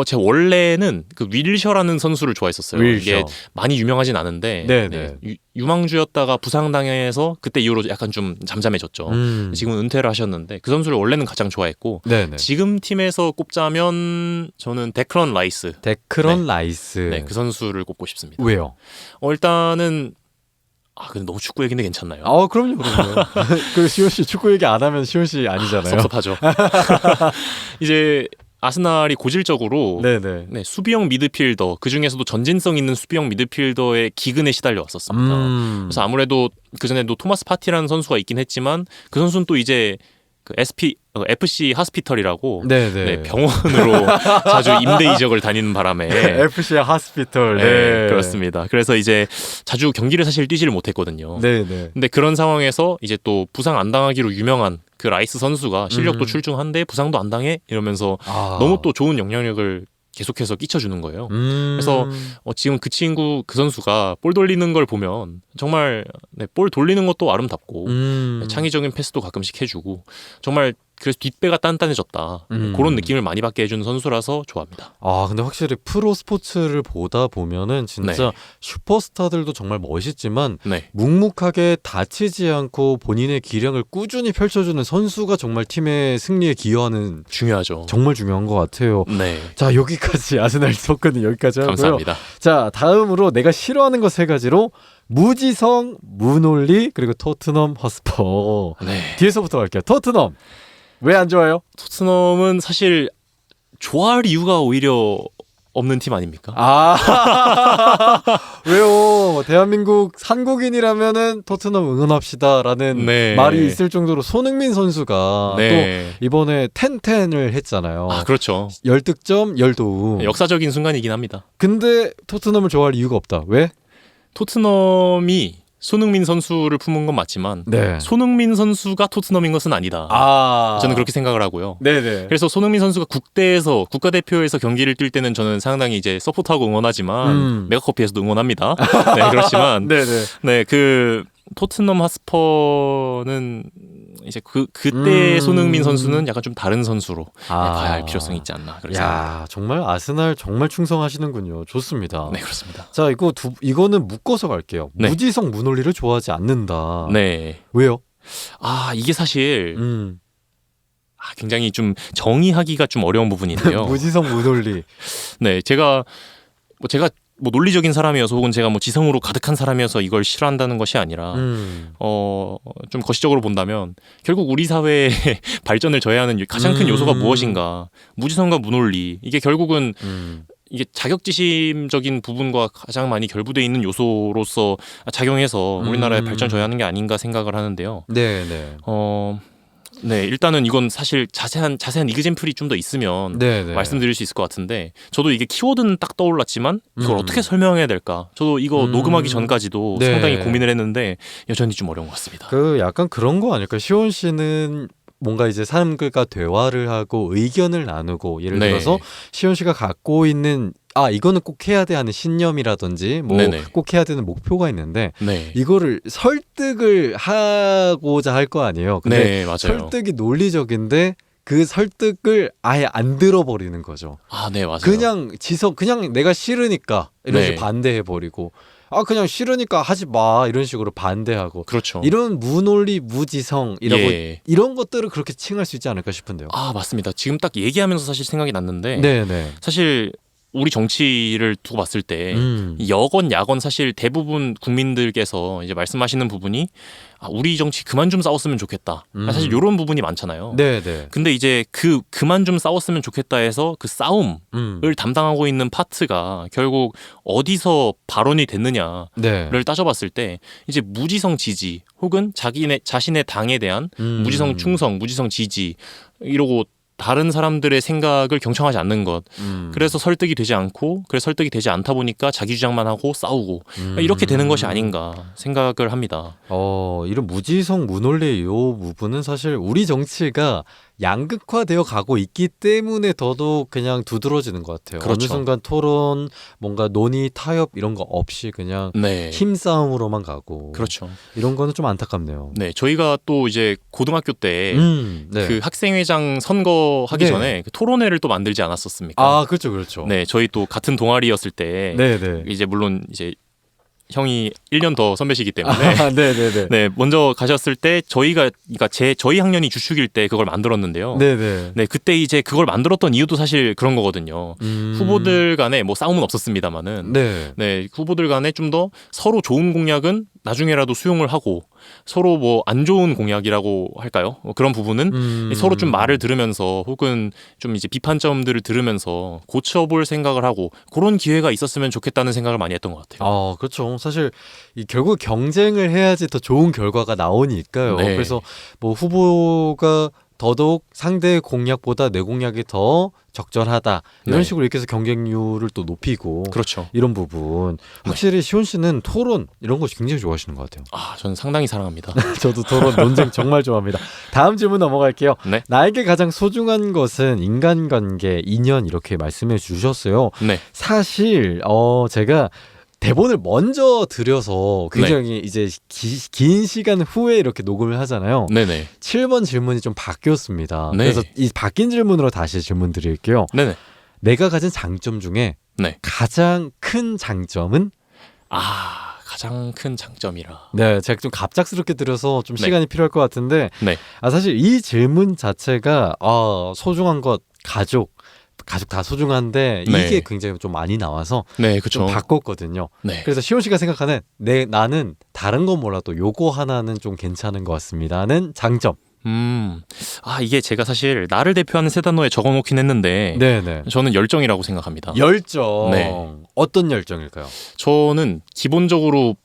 제가 원래는 그 윌셔라는 선수를 좋아했었어요. 윌셔. 이게 많이 유명하진 않은데 네네. 유망주였다가 부상당해서 그때 이후로 약간 좀 잠잠해졌죠. 지금은 은퇴를 하셨는데 그 선수를 원래는 가장 좋아했고 네네. 지금 팀에서 꼽자면 저는 데크런 라이스. 데크런 네. 라이스. 네, 그 선수를 꼽고 싶습니다. 왜요? 일단은 근데 너무 축구 얘기인데 괜찮나요? 그럼요. 그 시온 씨 축구 얘기 안 하면 시온 씨 아니잖아요. 섭섭하죠. 이제 아스날이 고질적으로 네네. 네, 수비형 미드필더, 그 중에서도 전진성 있는 수비형 미드필더의 기근에 시달려 왔었습니다. 그래서 아무래도 그 전에도 토마스 파티라는 선수가 있긴 했지만 그 선수는 또 이제 그 FC 하스피털이라고 네네. 네, 병원으로 자주 임대 이적을 다니는 바람에 FC 하스피털. 네, 그렇습니다. 그래서 이제 자주 경기를 사실 뛰지를 못했거든요. 네네. 근데 그런 상황에서 이제 또 부상 안 당하기로 유명한 그 라이스 선수가 실력도 출중한데 부상도 안 당해 이러면서 너무 또 좋은 영향력을 계속해서 끼쳐주는 거예요. 그래서 지금 그 친구 그 선수가 볼 돌리는 걸 보면 정말 네, 볼 돌리는 것도 아름답고 네, 창의적인 패스도 가끔씩 해주고 정말 그래서 뒷배가 단단해졌다. 그런 느낌을 많이 받게 해주는 선수라서 좋아합니다. 근데 확실히 프로 스포츠를 보다 보면은 진짜 네. 슈퍼스타들도 정말 멋있지만 네. 묵묵하게 다치지 않고 본인의 기량을 꾸준히 펼쳐주는 선수가 정말 팀의 승리에 기여하는 중요하죠. 정말 중요한 것 같아요. 네. 자, 여기까지 아스날 토크는 여기까지 하고요. 감사합니다. 자, 다음으로 내가 싫어하는 것 세 가지로 무지성, 무논리, 그리고 토트넘 허스퍼. 네. 뒤에서부터 갈게요. 토트넘. 왜 안 좋아요? 토트넘은 사실 좋아할 이유가 오히려 없는 팀 아닙니까? 왜요? 대한민국 한국인이라면은 토트넘 응원합시다라는 네. 말이 있을 정도로 손흥민 선수가 네. 또 이번에 텐텐을 했잖아요. 그렇죠. 10득점, 10도움. 역사적인 순간이긴 합니다. 근데 토트넘을 좋아할 이유가 없다. 왜? 토트넘이 손흥민 선수를 품은 건 맞지만 네. 손흥민 선수가 토트넘인 것은 아니다. 저는 그렇게 생각을 하고요. 네네. 그래서 손흥민 선수가 국가대표에서 경기를 뛸 때는 저는 상당히 이제 서포트하고 응원하지만 메가커피에서도 응원합니다. 네, 그렇지만 네네. 네, 그 토트넘 하스퍼는 이제 그때 손흥민 선수는 약간 좀 다른 선수로 가야 할 필요성이 있지 않나 그렇게 생각합니다. 정말 아스날 정말 충성하시는군요. 좋습니다. 네, 그렇습니다. 자, 이거는 묶어서 갈게요. 네. 무지성 무논리를 좋아하지 않는다. 네. 왜요? 이게 사실 굉장히 좀 정의하기가 좀 어려운 부분인데요. 무지성 무논리. 네, 제가 논리적인 사람이어서 혹은 제가 지성으로 가득한 사람이어서 이걸 싫어한다는 것이 아니라 좀 거시적으로 본다면 결국 우리 사회의 발전을 저해하는 가장 큰 요소가 무엇인가? 무지성과 무논리. 이게 결국은 이게 자격지심적인 부분과 가장 많이 결부되어 있는 요소로서 작용해서 우리나라의 발전 저해하는 게 아닌가 생각을 하는데요. 네네. 네, 일단은 이건 사실 자세한 이그젬플이 좀 더 있으면 네네. 말씀드릴 수 있을 것 같은데 저도 이게 키워드는 딱 떠올랐지만 이걸 어떻게 설명해야 될까? 저도 이거 녹음하기 전까지도 네. 상당히 고민을 했는데 여전히 좀 어려운 것 같습니다. 약간 그런 거 아닐까요? 시온 씨는 뭔가 이제 사람들과 대화를 하고 의견을 나누고 예를 네. 들어서 시온 씨가 갖고 있는 이거는 꼭 해야 돼 하는 신념이라든지 네네. 꼭 해야 되는 목표가 있는데 네. 이거를 설득을 하고자 할 거 아니에요. 근데 네, 맞아요. 설득이 논리적인데 그 설득을 아예 안 들어버리는 거죠. 네, 맞아요. 그냥 내가 싫으니까 이런 네. 식으로 반대해버리고 그냥 싫으니까 하지 마 이런 식으로 반대하고 그렇죠. 이런 무논리 무지성이라고 예. 이런 것들을 그렇게 칭할 수 있지 않을까 싶은데요. 맞습니다. 지금 딱 얘기하면서 사실 생각이 났는데 네네. 사실 우리 정치를 두고 봤을 때 여건 야건 사실 대부분 국민들께서 이제 말씀하시는 부분이 우리 정치 그만 좀 싸웠으면 좋겠다. 사실 이런 부분이 많잖아요. 네네. 근데 이제 그만 좀 싸웠으면 좋겠다 해서 그 싸움을 담당하고 있는 파트가 결국 어디서 발언이 됐느냐를 네. 따져봤을 때 이제 무지성 지지 혹은 자신의 당에 대한 무지성 충성, 무지성 지지 이러고 다른 사람들의 생각을 경청하지 않는 것. 그래서 설득이 되지 않고 그래서 설득이 되지 않다 보니까 자기 주장만 하고 싸우고 이렇게 되는 것이 아닌가 생각을 합니다. 이런 무지성 무논리의 이 부분은 사실 우리 정치가 양극화되어 가고 있기 때문에 더더욱 그냥 두드러지는 것 같아요. 그렇죠. 어느 순간 토론, 뭔가 논의, 타협 이런 거 없이 그냥 네. 힘싸움으로만 가고. 그렇죠. 이런 거는 좀 안타깝네요. 네, 저희가 또 이제 고등학교 때 네. 그 학생회장 선거하기 네. 전에 그 토론회를 또 만들지 않았었습니까? 아, 그렇죠, 그렇죠. 네, 저희 또 같은 동아리였을 때 네, 네. 이제 물론 이제 형이 1년 더 선배시기 때문에 아, 네, 네, 네. 네, 먼저 가셨을 때 저희가 그러니까 저희 학년이 주축일 때 그걸 만들었는데요. 네, 네. 네, 그때 이제 그걸 만들었던 이유도 사실 그런 거거든요. 후보들 간에 뭐 싸움은 없었습니다만은 네. 네, 후보들 간에 좀 더 서로 좋은 공약은 나중에라도 수용을 하고 서로 뭐 안 좋은 공약이라고 할까요? 그런 부분은 서로 좀 말을 들으면서 혹은 좀 이제 비판점들을 들으면서 고쳐볼 생각을 하고 그런 기회가 있었으면 좋겠다는 생각을 많이 했던 것 같아요. 아, 그렇죠. 사실 결국 경쟁을 해야지 더 좋은 결과가 나오니까요. 네. 그래서 뭐 후보가 더더욱 상대의 공약보다 내 공약이 더 적절하다 이런 네. 식으로 이렇게 해서 경쟁률을 또 높이고 그렇죠. 이런 부분 확실히 시온 씨는 토론 이런 거 굉장히 좋아하시는 것 같아요. 아, 저는 상당히 사랑합니다. 저도 토론 논쟁 정말 좋아합니다. 다음 질문 넘어갈게요. 네. 나에게 가장 소중한 것은 인간관계, 인연 이렇게 말씀해 주셨어요. 네. 사실 제가 대본을 먼저 들여서 굉장히 이제 긴 시간 후에 이렇게 녹음을 하잖아요. 네네. 7번 질문이 좀 바뀌었습니다. 네. 그래서 이 바뀐 질문으로 다시 질문 드릴게요. 네네. 내가 가진 장점 중에 네. 가장 큰 장점은? 아, 가장 큰 장점이라. 네, 제가 좀 갑작스럽게 드려서 좀 네. 시간이 필요할 것 같은데 네. 사실 이 질문 자체가 소중한 것, 가족 다 소중한데 네. 이게 굉장히 좀 많이 나와서 네, 좀 그렇죠. 바꿨거든요. 네. 그래서 시온 씨가 생각하는 나는 다른 건 몰라도 요거 하나는 좀 괜찮은 것 같습니다는 장점. 아, 이게 제가 사실 나를 대표하는 세 단어에 적어놓긴 했는데 네네. 저는 열정이라고 생각합니다. 열정. 네. 어떤 열정일까요? 저는 기본적으로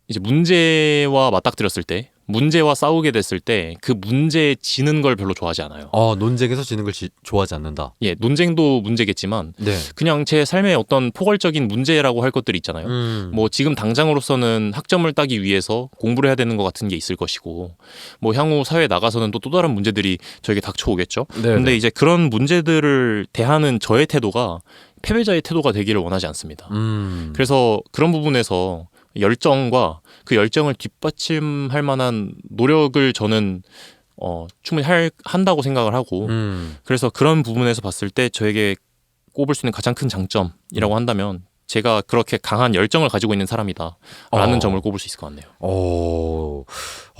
이제 문제와 맞닥뜨렸을 때, 문제와 싸우게 됐을 때 그 문제에 지는 걸 별로 좋아하지 않아요. 논쟁에서 지는 걸 좋아하지 않는다. 예, 논쟁도 문제겠지만 네. 그냥 제 삶의 어떤 포괄적인 문제라고 할 것들이 있잖아요. 뭐 지금 당장으로서는 학점을 따기 위해서 공부를 해야 되는 것 같은 게 있을 것이고 뭐 향후 사회에 나가서는 또 다른 문제들이 저에게 닥쳐오겠죠. 네네. 근데 이제 그런 문제들을 대하는 저의 태도가 패배자의 태도가 되기를 원하지 않습니다. 그래서 그런 부분에서 열정과 그 열정을 뒷받침할 만한 노력을 저는 충분히 한다고 생각을 하고 그래서 그런 부분에서 봤을 때 저에게 꼽을 수 있는 가장 큰 장점이라고 한다면 제가 그렇게 강한 열정을 가지고 있는 사람이다라는 점을 꼽을 수 있을 것 같네요.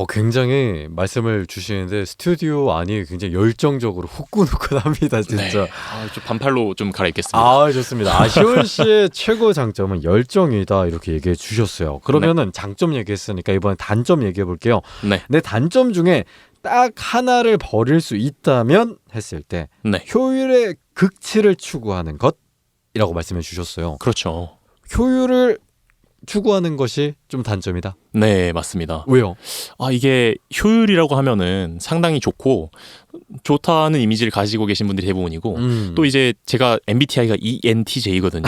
굉장히 말씀을 주시는데 스튜디오 안이 굉장히 열정적으로 후끈후끈합니다, 진짜. 네. 좀 반팔로 좀 갈아입겠습니다. 좋습니다. 시온 씨의 최고 장점은 열정이다 이렇게 얘기해 주셨어요. 그러면은 장점 얘기했으니까 이번에 단점 얘기해 볼게요. 네. 내 단점 중에 딱 하나를 버릴 수 있다면 했을 때 네. 효율의 극치를 추구하는 것이라고 말씀해 주셨어요. 그렇죠. 효율을 추구하는 것이 좀 단점이다. 네, 맞습니다. 왜요? 이게 효율이라고 하면은 상당히 좋다는 이미지를 가지고 계신 분들이 대부분이고 또 이제 제가 MBTI가 ENTJ거든요.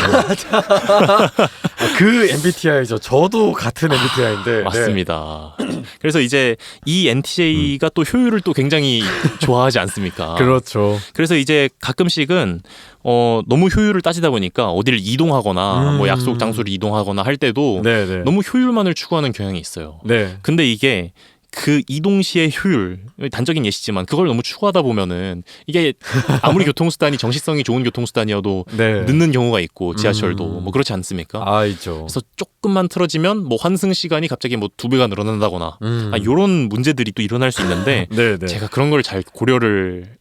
그 MBTI죠. 저도 같은 MBTI인데. 맞습니다. 그래서 이제 ENTJ가 또 효율을 또 굉장히 좋아하지 않습니까? 그렇죠. 그래서 이제 가끔씩은 너무 효율을 따지다 보니까 어디를 이동하거나 뭐 약속 장소를 이동하거나 할 때도 네네. 너무 효율만을 추구하는 경향이 있어요. 네. 근데 이게 그 이동 시의 효율, 단적인 예시지만 그걸 너무 추구하다 보면은 이게 아무리 교통수단이 정시성이 좋은 교통수단이어도 네. 늦는 경우가 있고 지하철도 뭐 그렇지 않습니까? 있죠. 그래서 조금만 틀어지면 뭐 환승 시간이 갑자기 뭐 2배가 늘어난다거나 이런 문제들이 또 일어날 수 있는데 네네. 제가 그런 걸 잘 고려를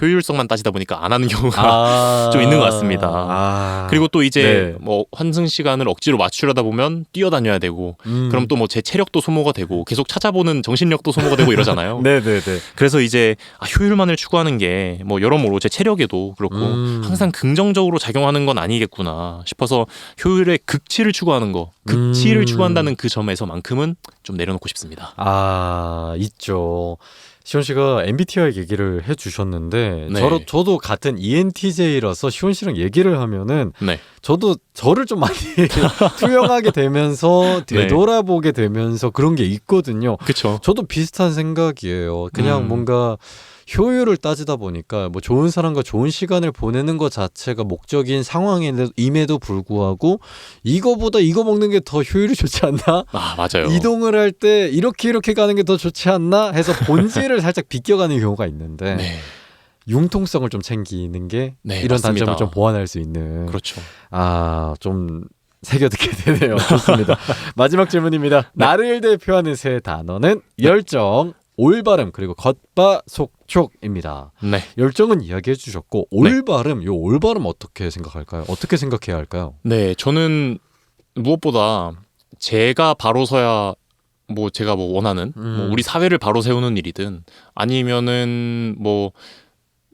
효율성만 따지다 보니까 안 하는 경우가 좀 있는 것 같습니다. 그리고 또 이제 뭐 환승 시간을 억지로 맞추려다 보면 뛰어다녀야 되고 그럼 또 뭐 제 체력도 소모가 되고 계속 찾아보는 정신력도 소모가 되고 이러잖아요. 네네네. 그래서 이제 효율만을 추구하는 게 뭐 여러모로 제 체력에도 그렇고 항상 긍정적으로 작용하는 건 아니겠구나 싶어서 효율의 극치를 추구하는 거, 극치를 추구한다는 그 점에서만큼은 좀 내려놓고 싶습니다. 있죠. 시온 씨가 MBTI 얘기를 해주셨는데 네. 저도 같은 ENTJ라서 시온 씨랑 얘기를 하면은 네. 저도 저를 좀 많이 투영하게 되면서 되돌아보게 되면서 그런 게 있거든요. 그렇죠. 저도 비슷한 생각이에요. 그냥 뭔가 효율을 따지다 보니까 뭐 좋은 사람과 좋은 시간을 보내는 것 자체가 목적인 상황임에도 불구하고 이거보다 이거 먹는 게 더 효율이 좋지 않나? 아, 맞아요. 이동을 할 때 이렇게 가는 게 더 좋지 않나? 해서 본질을 살짝 비껴가는 경우가 있는데 네. 융통성을 좀 챙기는 게 네, 이런 맞습니다. 단점을 좀 보완할 수 있는 그렇죠. 좀 새겨듣게 되네요. 좋습니다. 마지막 질문입니다. 네. 나를 대표하는 세 단어는 열정, 올바름 그리고 겉바속촉입니다. 네. 열정은 이야기해 주셨고 올바름, 요 올바름 어떻게 생각할까요? 어떻게 생각해야 할까요? 네, 저는 무엇보다 제가 바로 서야 뭐 제가 뭐 원하는 뭐 우리 사회를 바로 세우는 일이든 아니면은 뭐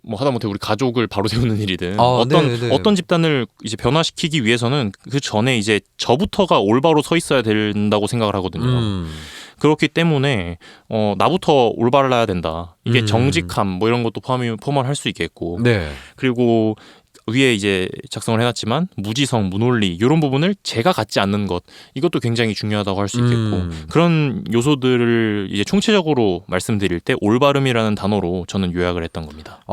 하다못해 우리 가족을 바로 세우는 일이든 어떤 집단을 이제 변화시키기 위해서는 그 전에 이제 저부터가 올바로 서 있어야 된다고 생각을 하거든요. 그렇기 때문에 나부터 올바라야 된다. 이게 정직함 뭐 이런 것도 포함할 수 있겠고. 네. 그리고 위에 이제 작성을 해놨지만 무지성, 무논리 이런 부분을 제가 갖지 않는 것 이것도 굉장히 중요하다고 할 수 있겠고 그런 요소들을 이제 총체적으로 말씀드릴 때 올바름이라는 단어로 저는 요약을 했던 겁니다.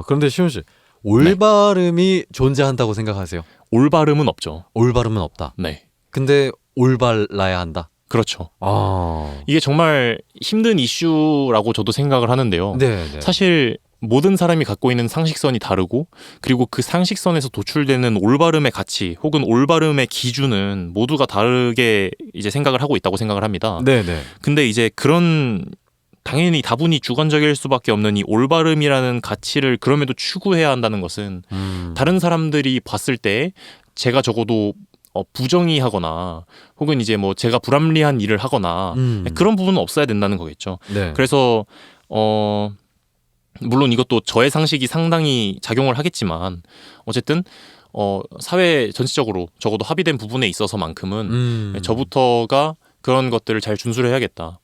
그런데 시훈 씨 올바름이 존재한다고 생각하세요? 올바름은 없죠. 올바름은 없다. 네. 근데 올바라야 한다. 그렇죠. 이게 정말 힘든 이슈라고 저도 생각을 하는데요. 네. 사실 모든 사람이 갖고 있는 상식선이 다르고 그리고 그 상식선에서 도출되는 올바름의 가치 혹은 올바름의 기준은 모두가 다르게 이제 생각을 하고 있다고 생각을 합니다. 네네. 근데 이제 그런 당연히 다분히 주관적일 수밖에 없는 이 올바름이라는 가치를 그럼에도 추구해야 한다는 것은 다른 사람들이 봤을 때 제가 적어도 부정의하거나 혹은 이제 뭐 제가 불합리한 일을 하거나 그런 부분은 없어야 된다는 거겠죠. 네. 그래서 물론 이것도 저의 상식이 상당히 작용을 하겠지만 어쨌든 사회 전체적으로 적어도 합의된 부분에 있어서만큼은 저부터가 그런 것들을 잘 준수를 해야겠다.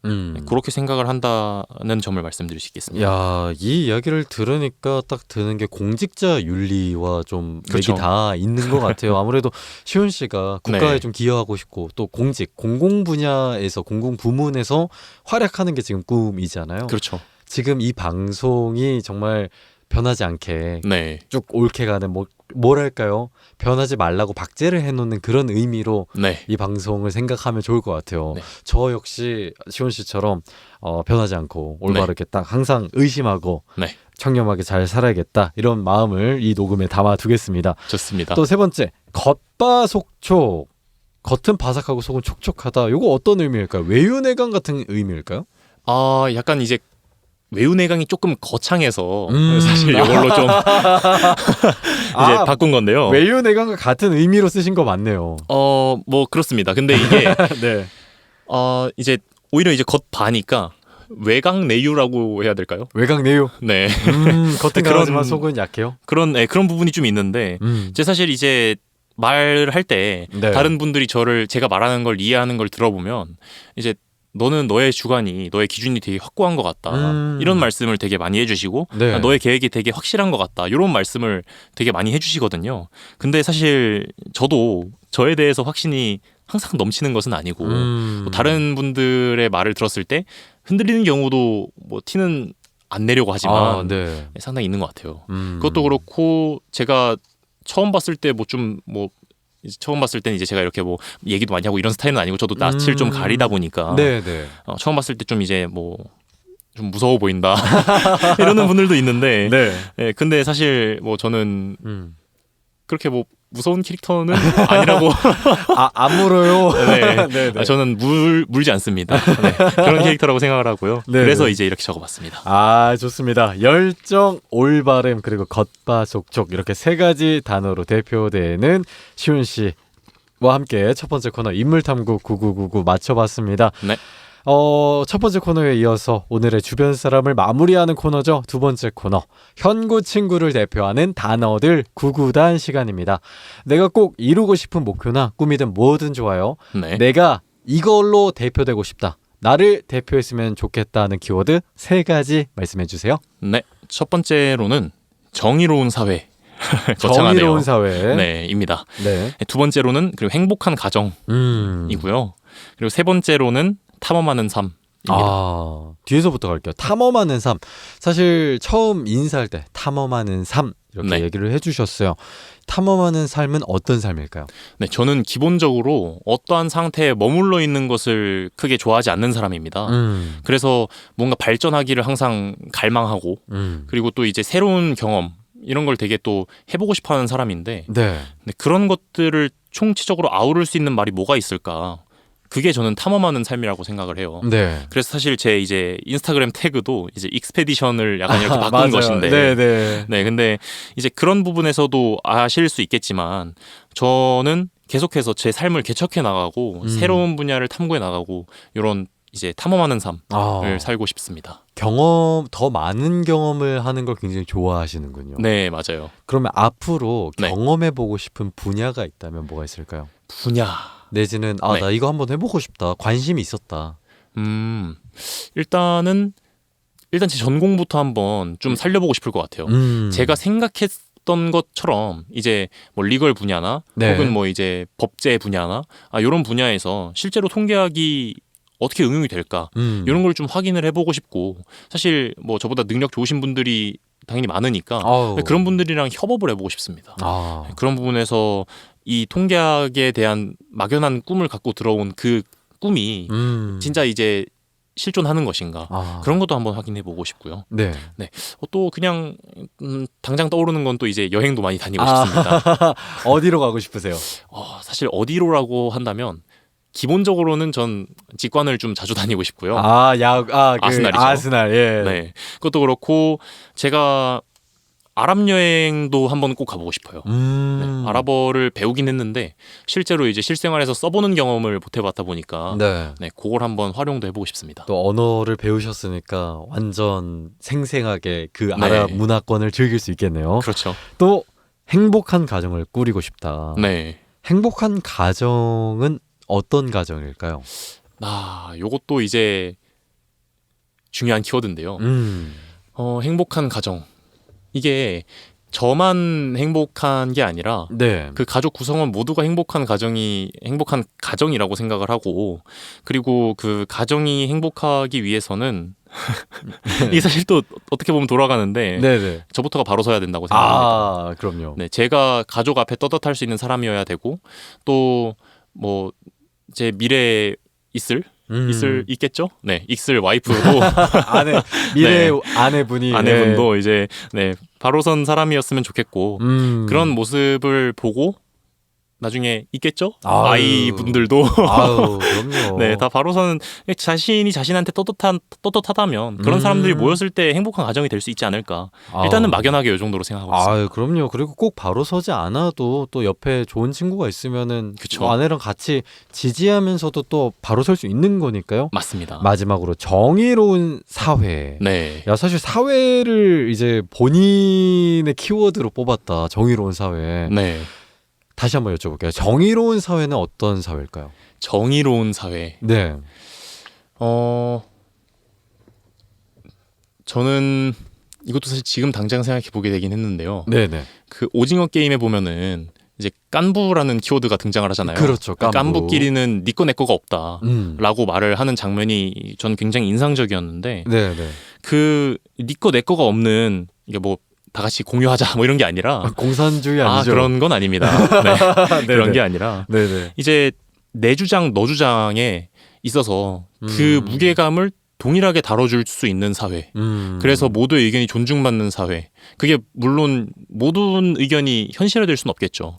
그렇게 생각을 한다는 점을 말씀드릴 수 있겠습니다. 야, 이 이야기를 들으니까 딱 드는 게 공직자 윤리와 좀 그렇죠. 맥이 다 있는 것 같아요. 아무래도 시훈 씨가 국가에 네. 좀 기여하고 싶고 또 공공 분야에서 공공 부문에서 활약하는 게 지금 꿈이잖아요. 그렇죠. 지금 이 방송이 정말 변하지 않게 네. 쭉 옳게 가는 뭐랄까요? 변하지 말라고 박제를 해놓는 그런 의미로 네. 이 방송을 생각하면 좋을 것 같아요. 네. 저 역시 시원 씨처럼 변하지 않고 올바르게 딱 항상 의심하고 네. 청렴하게 잘 살아야겠다 이런 마음을 이 녹음에 담아두겠습니다. 좋습니다. 또 세 번째 겉바속촉. 겉은 바삭하고 속은 촉촉하다. 이거 어떤 의미일까요? 외유내강 같은 의미일까요? 약간 이제 외유내강이 조금 거창해서 사실 이걸로 좀 이제 바꾼 건데요. 외유내강과 같은 의미로 쓰신 거 맞네요. 뭐 그렇습니다. 근데 이게 네. 이제 오히려 이제 겉바니까 외강내유라고 해야 될까요? 외강내유. 네. 겉은 강하지만 속은 약해요. 그런 부분이 좀 있는데 제 사실 이제 말을 할 때 네. 다른 분들이 제가 말하는 걸 이해하는 걸 들어보면 이제 너는 너의 주관이 너의 기준이 되게 확고한 것 같다 이런 말씀을 되게 많이 해주시고 네. 너의 계획이 되게 확실한 것 같다 이런 말씀을 되게 많이 해주시거든요. 근데 사실 저도 저에 대해서 확신이 항상 넘치는 것은 아니고 뭐 다른 분들의 말을 들었을 때 흔들리는 경우도 뭐 티는 안 내려고 하지만 네. 상당히 있는 것 같아요. 그것도 그렇고 제가 처음 봤을 때 처음 봤을 때는 이제 제가 이렇게 뭐 얘기도 많이 하고 이런 스타일은 아니고 저도 낯을 좀 가리다 보니까 네네. 처음 봤을 때 좀 이제 좀 무서워 보인다 이러는 분들도 있는데 네. 근데 사실 뭐 저는 그렇게 뭐 무서운 캐릭터는 아니라고 안 물어요. 네. 네. 저는 물지 않습니다. 네. 그런 캐릭터라고 생각을 하고요. 네네. 그래서 이제 이렇게 적어봤습니다. 좋습니다. 열정, 올바름 그리고 겉바속촉 이렇게 세 가지 단어로 대표되는 시훈 씨와 함께 첫 번째 코너 인물탐구 9999 맞춰봤습니다. 네. 첫 번째 코너에 이어서 오늘의 주변 사람을 마무리하는 코너죠. 두 번째 코너 현구 친구를 대표하는 단어들 구구단 시간입니다. 내가 꼭 이루고 싶은 목표나 꿈이든 뭐든 좋아요. 네. 내가 이걸로 대표되고 싶다. 나를 대표했으면 좋겠다는 키워드 세 가지 말씀해 주세요. 네. 첫 번째로는 정의로운 사회. 정의로운 사회. 네, 입니다. 네. 두 번째로는 그리고 행복한 가정이고요. 그리고 세 번째로는 탐험하는 삶. 뒤에서부터 갈게요. 탐험하는 삶. 사실 처음 인사할 때 탐험하는 삶 이렇게 네. 얘기를 해주셨어요. 탐험하는 삶은 어떤 삶일까요? 네, 저는 기본적으로 어떠한 상태에 머물러 있는 것을 크게 좋아하지 않는 사람입니다. 그래서 뭔가 발전하기를 항상 갈망하고 그리고 또 이제 새로운 경험 이런 걸 되게 또 해보고 싶어하는 사람인데 네. 네, 그런 것들을 총체적으로 아우를 수 있는 말이 뭐가 있을까? 그게 저는 탐험하는 삶이라고 생각을 해요. 네. 그래서 사실 제 이제 인스타그램 태그도 이제 익스페디션을 약간 이렇게 바꾼 맞아요. 것인데 네네. 네, 근데 이제 그런 부분에서도 아실 수 있겠지만 저는 계속해서 제 삶을 개척해 나가고 새로운 분야를 탐구해 나가고 이런 이제 탐험하는 삶을 살고 싶습니다. 경험, 더 많은 경험을 하는 걸 굉장히 좋아하시는군요. 네, 맞아요. 그러면 앞으로 네. 경험해보고 싶은 분야가 있다면 뭐가 있을까요? 분야. 내지는 네. 나 이거 한번 해보고 싶다. 관심이 있었다. 일단 제 전공부터 한번 좀 살려보고 싶을 것 같아요. 제가 생각했던 것처럼 이제 뭐 리걸 분야나 네. 혹은 뭐 이제 법제 분야나 이런 분야에서 실제로 통계학이 어떻게 응용이 될까 이런 걸 좀 확인을 해보고 싶고 사실 뭐 저보다 능력 좋으신 분들이 당연히 많으니까 그런 분들이랑 협업을 해보고 싶습니다. 그런 부분에서 이 통계학에 대한 막연한 꿈을 갖고 들어온 그 꿈이 진짜 이제 실존하는 것인가 그런 것도 한번 확인해 보고 싶고요. 네. 또 그냥 당장 떠오르는 건 또 이제 여행도 많이 다니고 싶습니다. 어디로 가고 싶으세요? 사실 어디로라고 한다면 기본적으로는 전 직관을 좀 자주 다니고 싶고요. 아스날이죠. 아스날. 예. 네. 그것도 그렇고 제가 아랍 여행도 한번 꼭 가보고 싶어요. 네, 아랍어를 배우긴 했는데 실제로 이제 실생활에서 써보는 경험을 못 해봤다 보니까 네, 그걸 한번 활용도 해보고 싶습니다. 또 언어를 배우셨으니까 완전 생생하게 그 아랍 문화권을 즐길 수 있겠네요. 그렇죠. 또 행복한 가정을 꾸리고 싶다. 네. 행복한 가정은 어떤 가정일까요? 요것도 이제 중요한 키워드인데요. 행복한 가정. 이게 저만 행복한 게 아니라 그 가족 구성원 모두가 행복한 가정이 행복한 가정이라고 생각을 하고 그리고 그 가정이 행복하기 위해서는 이게 사실 또 어떻게 보면 돌아가는데 저부터가 바로 서야 된다고 생각합니다. 그럼요. 네, 제가 가족 앞에 떳떳할 수 있는 사람이어야 되고 또 뭐 제 미래에 있겠죠? 네, 있을 와이프도 아내분도 이제 바로 선 사람이었으면 좋겠고 그런 모습을 보고 나중에 있겠죠? 아이분들도 그럼요. 네, 다 바로 서는 자신이 자신한테 떳떳하다면 그런 사람들이 모였을 때 행복한 가정이 될 수 있지 않을까. 일단은 막연하게 이 정도로 생각하고 있습니다. 그럼요. 그리고 꼭 바로 서지 않아도 또 옆에 좋은 친구가 있으면은 아내랑 같이 지지하면서도 또 바로 설 수 있는 거니까요. 맞습니다. 마지막으로 정의로운 사회. 네. 사실 사회를 이제 본인의 키워드로 뽑았다. 정의로운 사회. 네. 다시 한번 여쭤볼게요. 정의로운 사회는 어떤 사회일까요? 정의로운 사회. 네. 저는 이것도 사실 지금 당장 생각해 보게 되긴 했는데요. 네네. 그 오징어 게임에 보면은 이제 깐부라는 키워드가 등장을 하잖아요. 그렇죠. 깐부끼리는 네 거 내 거가 없다라고 말을 하는 장면이 전 굉장히 인상적이었는데, 그 네 거 내 거가 없는 이게 뭐 다 같이 공유하자 뭐 이런 게 아니라 공산주의 아니죠? 그런 건 아닙니다. 그런 게 아니라 이제 내 주장 너 주장에 있어서 그 무게감을 동일하게 다뤄줄 수 있는 사회. 그래서 모두의 의견이 존중받는 사회. 그게 물론 모든 의견이 현실화될 수는 없겠죠.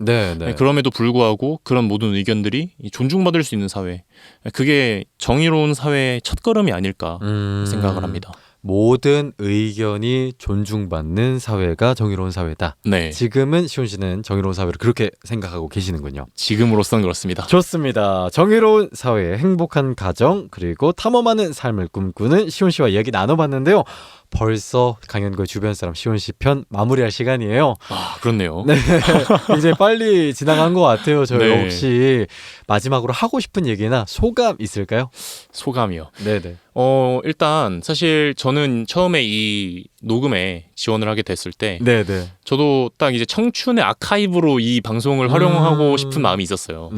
그럼에도 불구하고 그런 모든 의견들이 존중받을 수 있는 사회. 그게 정의로운 사회의 첫걸음이 아닐까 생각을 합니다. 모든 의견이 존중받는 사회가 정의로운 사회다. 지금은 시온 씨는 정의로운 사회를 그렇게 생각하고 계시는군요. 지금으로서는 그렇습니다. 좋습니다. 정의로운 사회, 행복한 가정, 그리고 탐험하는 삶을 꿈꾸는 시온 씨와 이야기 나눠봤는데요. 벌써 강연구의 주변 사람 시온 씨 편 마무리할 시간이에요. 그렇네요. 이제 빨리 지나간 것 같아요. 저희 혹시 마지막으로 하고 싶은 얘기나 소감 있을까요? 소감이요? 일단 사실 저는 처음에 이 녹음에 지원을 하게 됐을 때 저도 딱 이제 청춘의 아카이브로 이 방송을 활용하고 싶은 마음이 있었어요.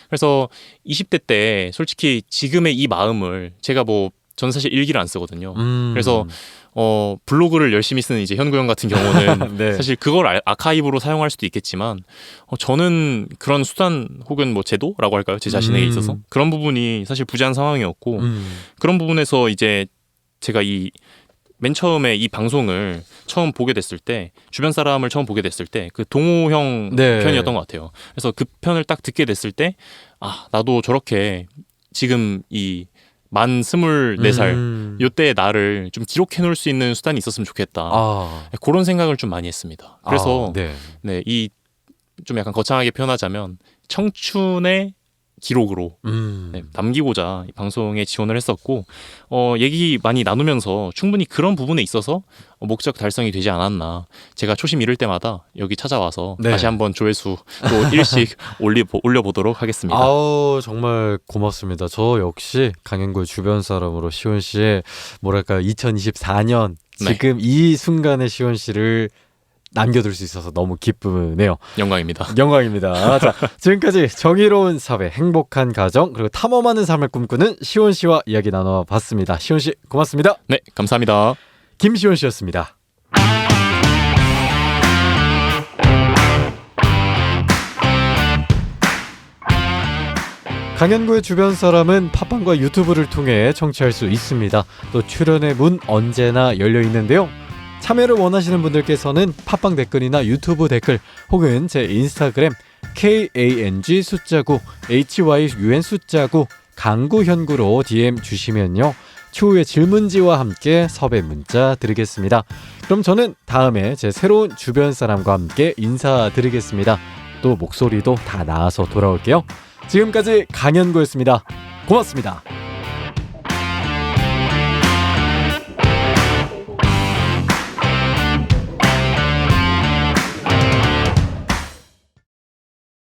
그래서 20대 때 솔직히 지금의 이 마음을 제가 뭐 저는 사실 일기를 안 쓰거든요. 그래서 블로그를 열심히 쓰는 이제 현구 형 같은 경우는 네. 사실 그걸 아카이브로 사용할 수도 있겠지만 저는 그런 수단 혹은 뭐 제도라고 할까요? 제 자신에게 있어서 그런 부분이 사실 부재한 상황이었고 그런 부분에서 이제 제가 맨 처음에 이 방송을 처음 보게 됐을 때 주변 사람을 처음 보게 됐을 때 그 동호 형 네. 편이었던 것 같아요. 그래서 그 편을 딱 듣게 됐을 때 나도 저렇게 지금 만 24살 요때 나를 좀 기록해 놓을 수 있는 수단이 있었으면 좋겠다. 그런 생각을 좀 많이 했습니다. 그래서 네, 좀 약간 거창하게 표현하자면 청춘의 기록으로 남기고자 이 방송에 지원을 했었고 얘기 많이 나누면서 충분히 그런 부분에 있어서 목적 달성이 되지 않았나. 제가 초심 잃을 때마다 여기 찾아와서 다시 한번 조회수 또 일씩 올려보도록 하겠습니다. 정말 고맙습니다. 저 역시 강현구의 주변 사람으로 시원 씨의 뭐랄까요 2024년 지금 이 순간의 시원 씨를 남겨둘 수 있어서 너무 기쁘네요. 영광입니다. 자, 지금까지 정의로운 사회, 행복한 가정, 그리고 탐험하는 삶을 꿈꾸는 시원 씨와 이야기 나눠봤습니다. 시원 씨 고맙습니다. 네, 감사합니다. 김시원 씨였습니다. 강현구의 주변 사람은 팟빵과 유튜브를 통해 청취할 수 있습니다. 또 출연의 문 언제나 열려 있는데요. 참여를 원하시는 분들께서는 팟빵 댓글이나 유튜브 댓글 혹은 제 인스타그램 KANG 숫자9 HYUN 숫자9 강구현구로 DM 주시면요. 추후에 질문지와 함께 섭외 문자 드리겠습니다. 그럼 저는 다음에 제 새로운 주변 사람과 함께 인사드리겠습니다. 또 목소리도 다 나아서 돌아올게요. 지금까지 강현구였습니다. 고맙습니다.